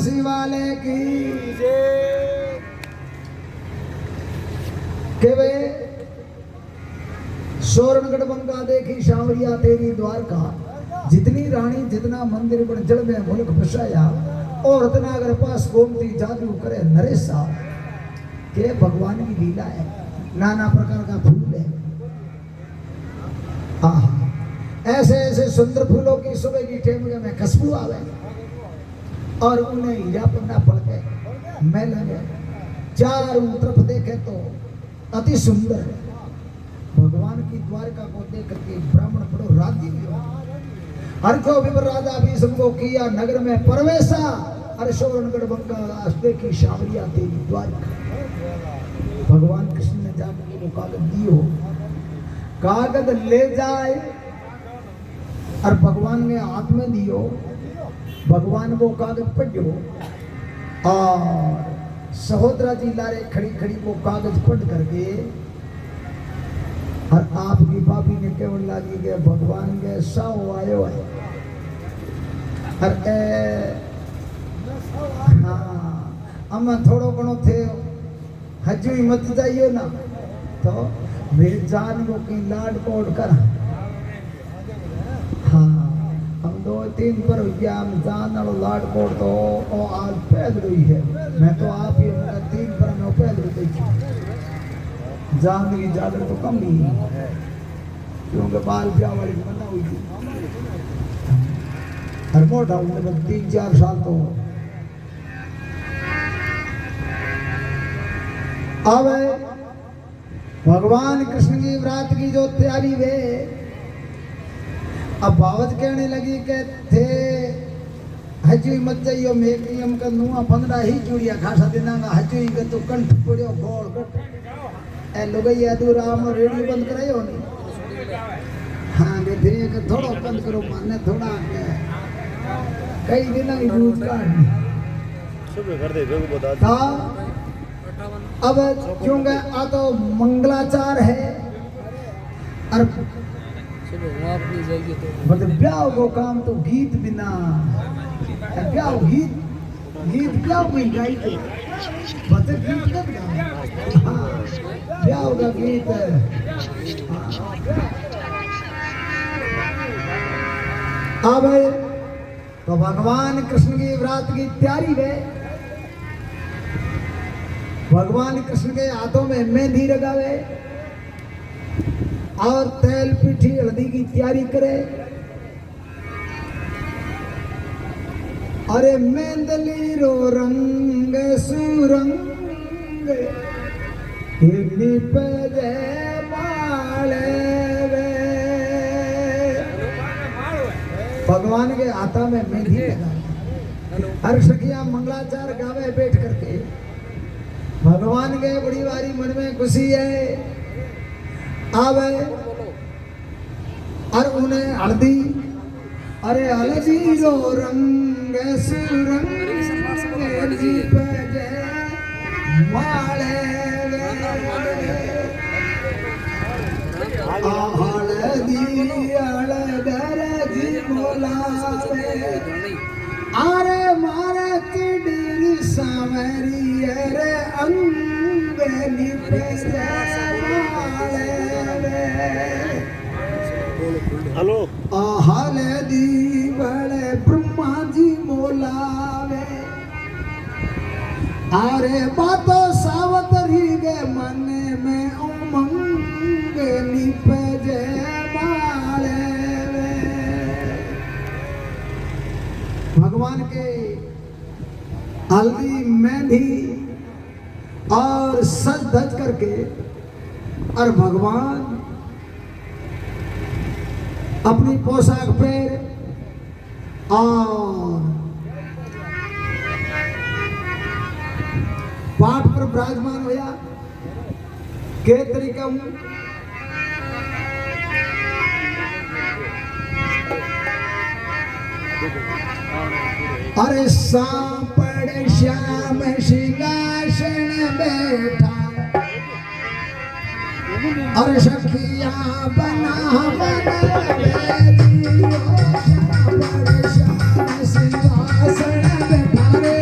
बंसी वाले की के वे सोरणगढ़ बंका देखी शावरिया तेरी द्वारका, जितनी रानी जितना मंदिर बन जड़ में मुल्क बसाया, और रत्नागर पास गोमती जादू करे नरेशा। के भगवान की लीला है, नाना प्रकार का फूल है। ऐसे ऐसे सुंदर फूलों की सुबह की टेमगे में खुशबू आवे और उन्हें हीरा पन्ना पड़ गए मैं लगे चारों तरफ देखे तो अति सुंदर है। भगवान की द्वारका को देख करके ब्राह्मण बड़ो राजी हुआ। हर को विवर राजा भी सबको किया नगर में प्रवेशा, अरे सोरणगढ़ बंका रास्ते की शावरिया तेरी द्वारका। भगवान कृष्ण ने जाकर वो कागज दियो, कागज ले जाए और भगवान ने हाथ में दियो। भगवान वो कागज पढ़ो और सहोदरा जी लारे खड़ी खड़ी वो कागज पढ़ करके और आपकी बाबी ने केवल लागी के भगवान के साओ आयो है। और हाँ अम्मा थोड़ो घणो थे हजू ही मत जाइयो ना तो मेरे जान को की लाड कोड कर। हाँ हम 2-3 पर हो गया, हम जान वालो लाड कोड तो ओ आज पैदल हुई है। मैं तो आप ही 3 पर मैं पैदल देखी जान की जादर तो कम ही है क्योंकि बाल ब्याह वाली मना हुई थी। हर मोटा उम्र 3-4 साल तो अब भगवान कृष्ण की व्रत की जो तैयारी वे अब बावत कहने लगी के थे हजू मत जाइयो मेक नियम का नुआ 15 ही चूड़िया खासा दिनांगा हजू ही का तो कंठ पड़ियो गोल कट ए लोगई अदू राम रेडियो बंद करायो नहीं। हाँ दे थे थोड़ा बंद करो माने थोड़ा कई दिन की यूज काटनी
सुबह कर दे जो बता
था। अब क्योंकि आ तो मंगलाचार है और मतलब ब्याह को काम तो गीत बिना ब्याह गीत ब्याह में गाई थे मतलब गीत कब गाओ। हाँ ब्याह का गीत अब तो भगवान कृष्ण की व्रत की तैयारी में भगवान कृष्ण के हाथों में मेहंदी लगावे और तेल पीठी हल्दी की तैयारी करे। अरे मेंदली रो रंग सुरंग पे जय माले वे। भगवान के हाथा में मेहंदी लगावे, हर सखिया मंगलाचार गावे बैठ करके। भगवान के बड़ी बारी मन में खुशी है आवे और उन्हें हल्दी अरे हल्दी रो रंग सुरंग पे जय माले हल्दी हलदर जी बोलावे अरे मारा किडरी सावरी अरे अंगनी पे
हेलो
हल्दी बड़े ब्रह्मा जी मोलावे अरे बातो सावतरी गे मन में उमंग निपजे माले। भगवान के हल्दी मेहंदी और सज धज करके और भगवान अपनी पोशाक पे और पाठ पर विराजमान होया के तरीका हूं अरे सांपड़ श्याम सिंहासन बैठा और सखिया बना बना सांपड़ श्याम सिंहासन बैठा रे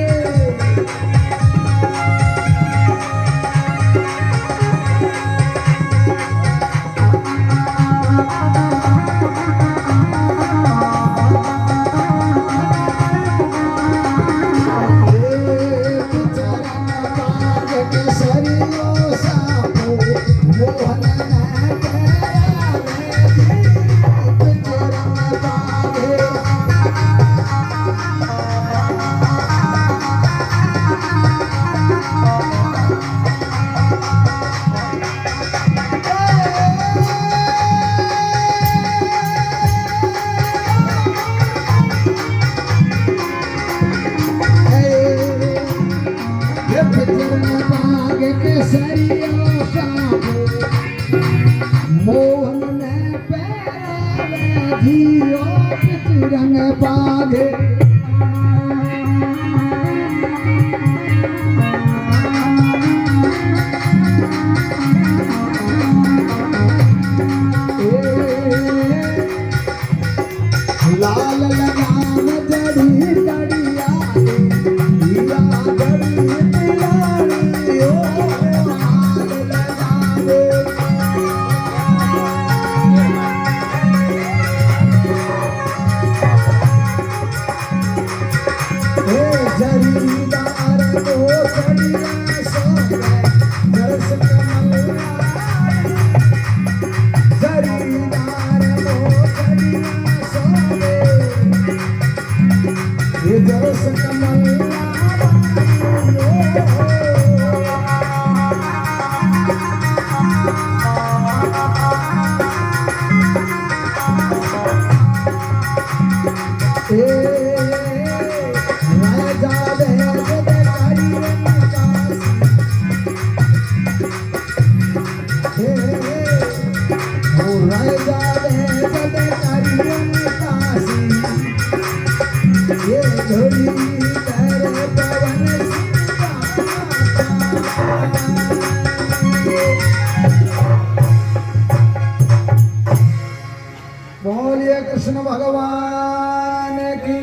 कृष्ण भगवान की,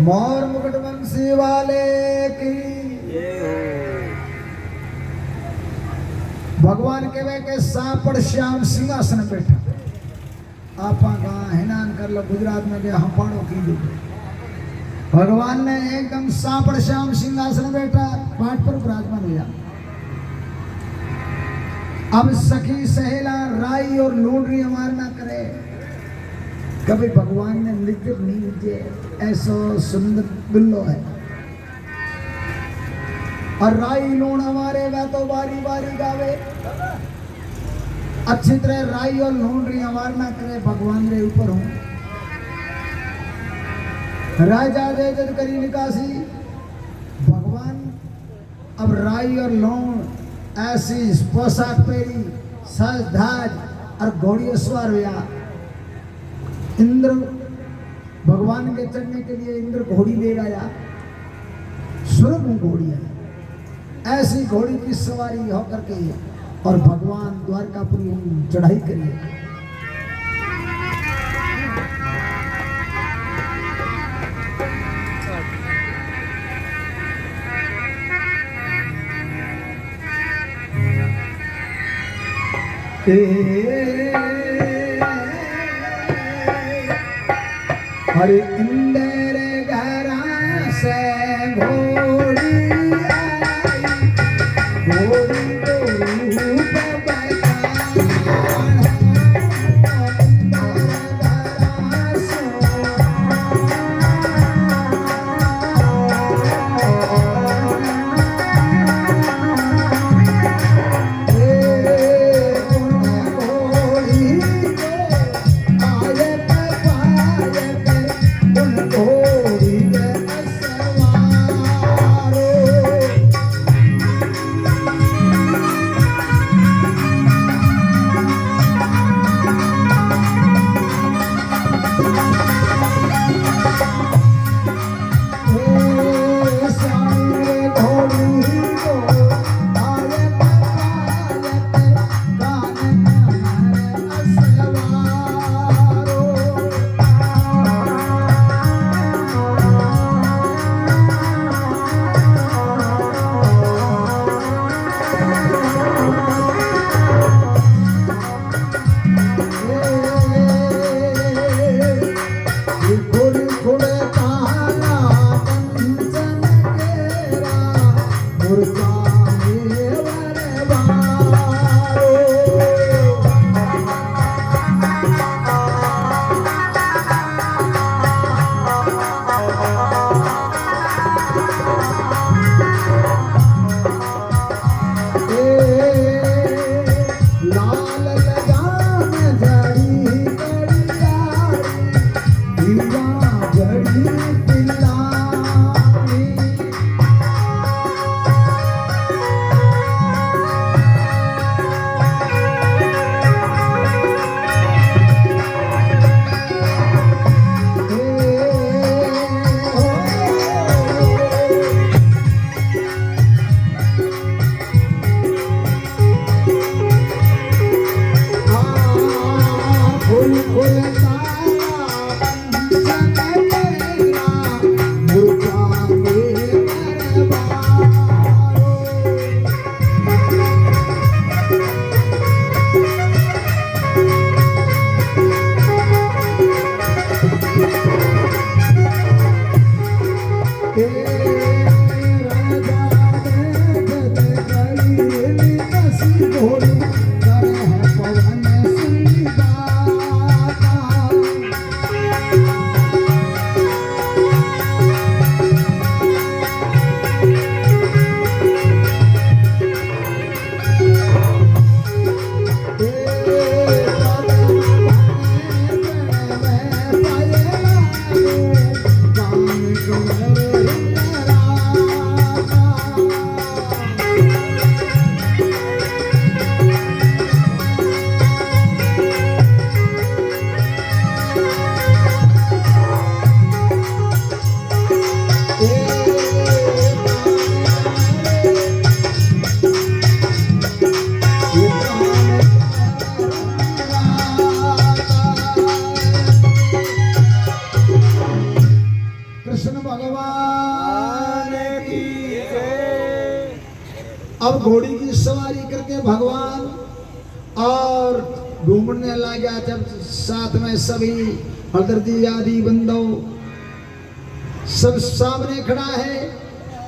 मोर मुकुट वंशी वाले की। भगवान कहे के सापड़ श्याम सिंहासन बैठा। आपा कहा हैनान कर लो गुजरात में के हंपाड़ो की दो। भगवान ने एकदम सापड़ श्याम सिंहासन बैठा, पाठ पर विराजमान हुआ। अब सखी सहेला राई और लूंडरी हमार ना करे। कभी भगवान ने लिख नहीं दिए, ऐसा सुंदर दुल्लो है। और राई लूण हमारे वे तो बारी बारी गावे। अच्छी तरह राई और लूंडरी हमार ना करे, भगवान के ऊपर हूं। राजा दे जद करी निकासी। भगवान अब राई और लूण ऐसी पोशाक पहरी, सज धाज और घोड़ी सवार हुआ। इंद्र भगवान के चढ़ने के लिए इंद्र घोड़ी ले आया। स्वर्ग घोड़ी है, ऐसी घोड़ी की सवारी होकर के और भगवान द्वारकापुरी चढ़ाई करिए। हरे इंद्र घरा से घोड़ी आई, घोड़ी को रूप बताया। अब घोड़ी की सवारी करके भगवान और घूमने लगा। जब साथ में सभी हरदर जी आदि बंदो सब सामने खड़ा है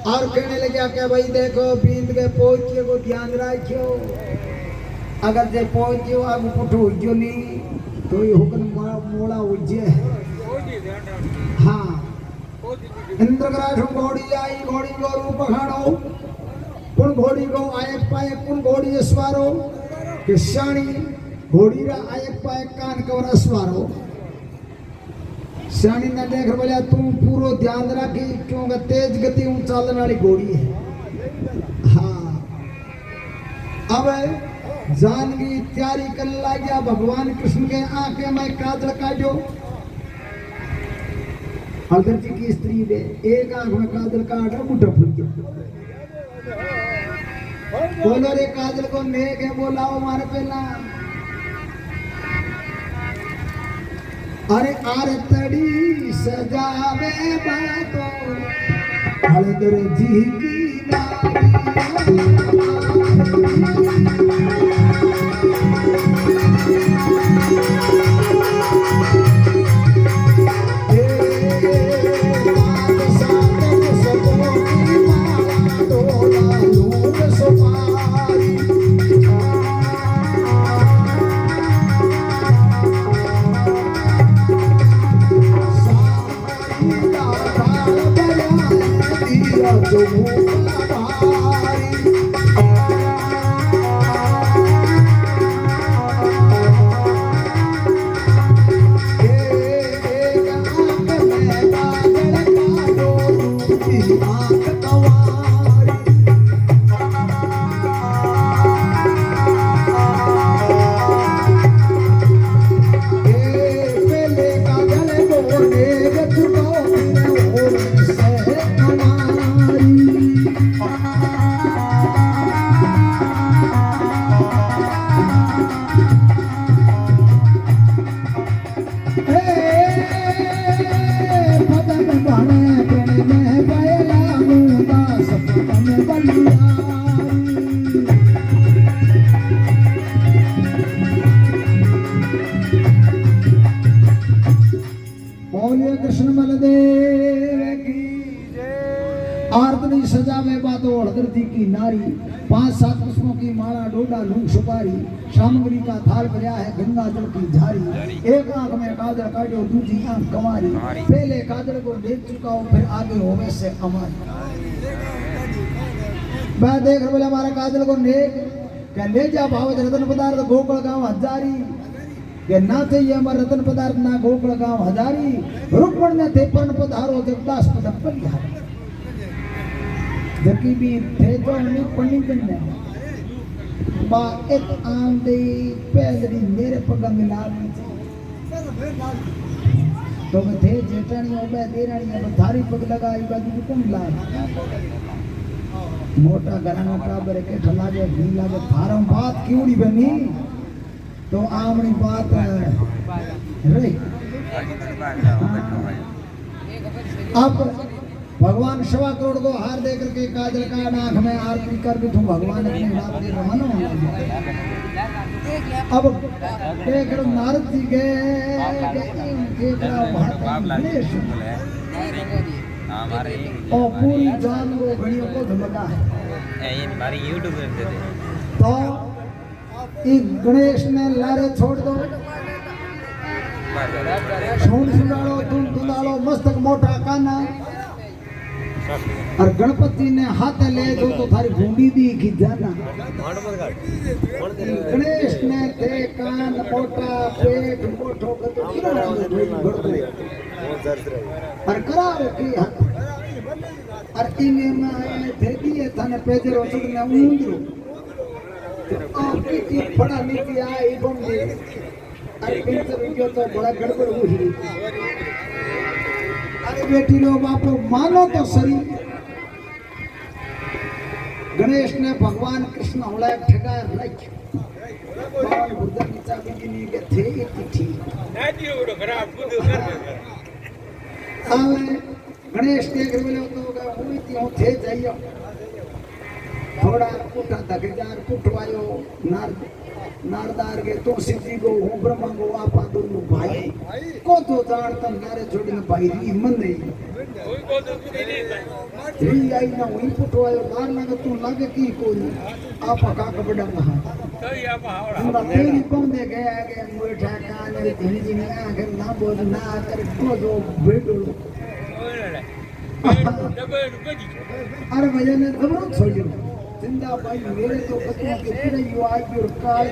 और कहने लगा कि भाई देखो बींद के पहुंचे को ध्यान रखियो, अगर जे पहुंचो आग पुठो हो नहीं तो ये हुक्म मोड़ा उज्जे है। हाँ इंद्रग्रास घोड़ी आई, घोड़ी को रूप खाड़ो कुण घोड़ी को आयक पाए कुण घोड़ी अस्वारो के शाणी घोड़ी रा आयक पाए कान कवर अस्वारो। शाणी ने देख बोलिया तू पूरो ध्यान रखी क्योंकि तेज गति चालन वाली घोड़ी है। हाँ अब जानवी तैयारी कर लगा। भगवान कृष्ण के आंखें में काजल काटो। हरदर जी की स्त्री ने एक आंख में काजल काटा, मुठा फूल गया। बोलो रे काजल को नेक है बोलाओ मारे पहला। अरे आर तड़ी सजावे बातों हरदर जी की नारी। कृष्ण बलदेव की आरती सजावे बातों हरदर जी की नारी। 5-7 पुष्पों की माला, डोडा, लूंग, सुपारी, सामग्री का थाल भरा है, गंगा जल की झारी। एक आंख में काजल काटो, दूसरी आंख कमारी। पहले काजल को देख चुका हूँ, फिर आगे हो वैसे हमारी। मैं देख रहा बोले हमारा काजल को नेक क्या ले जा भाव रतन पदार्थ गोकुल गांव हजारी के ना चाहिए हमारा रतन पदार्थ ना गोकुल गांव हजारी। रुक्मण ने थे पर्ण पधारो जगदास पद परिहारी। जबकि भी थे जो हमें पढ़नी करने बा एक आंधे पैदरी मेरे पग मिला तो मैं थे जेठानी हो मैं देरानी अब थारी पग लगाई बाजू कौन ला मोटा घराना टाबर के ठलागे भी लागे थारम बात क्यों नहीं बनी तो आमनी बात रे। अब भगवान 1.25 करोड़ को हार दे करके काजल का आंख में आरती कर भी तुम भगवान अपने हाथ में रवाना हो। अब देख रहे नारद जी के और पूरी जान वो घड़ियों को धमका है।
ये हमारी यूट्यूब पे
तो एक गणेश ने लारे छोड़ दो, सूंड सुनाड़ो, धुन धुनाड़ो, मस्तक मोटा काना और गणपति ने हाथ ले दो तो थारी भूंडी दी की जाना। गणेश ने थे कान मोटा पेट मोटो और कराओ की और इने में आए थे दिए थाने पेजरो सुनने ऊंधरो आपकी की बड़ा नीति आई बंदे अरे पिंजर गयो तो बड़ा गड़बड़ हुई। अरे बेटी लो बापू मानो तो सही। गणेश ने भगवान कृष्ण होड़ा ठगा रख बाल बुद्ध की चाबी की नी के थे एक ठीक आवे गणेश देख बोले तो हुई थी थे जाइयो थोड़ा पुठा तक जार पुठवायो नारदार के तो सिद्धि को हूँ ब्रह्म को आपा दोनों भाई को तो जान तम नारे छोड़ी न भाई री मन नहीं री आई ना वही पुठवायो नार ना तू लगे की कोई आपा का कपड़ा महा इंदा तेरी कौन दे गया के मुझे ठाका ने धनी जी ने आके ना बोल ना कर को जो बेटो अरे भैया ने खबर छोड़ जिंदा भाई मेरे तो पति के पूरे युवा की और काल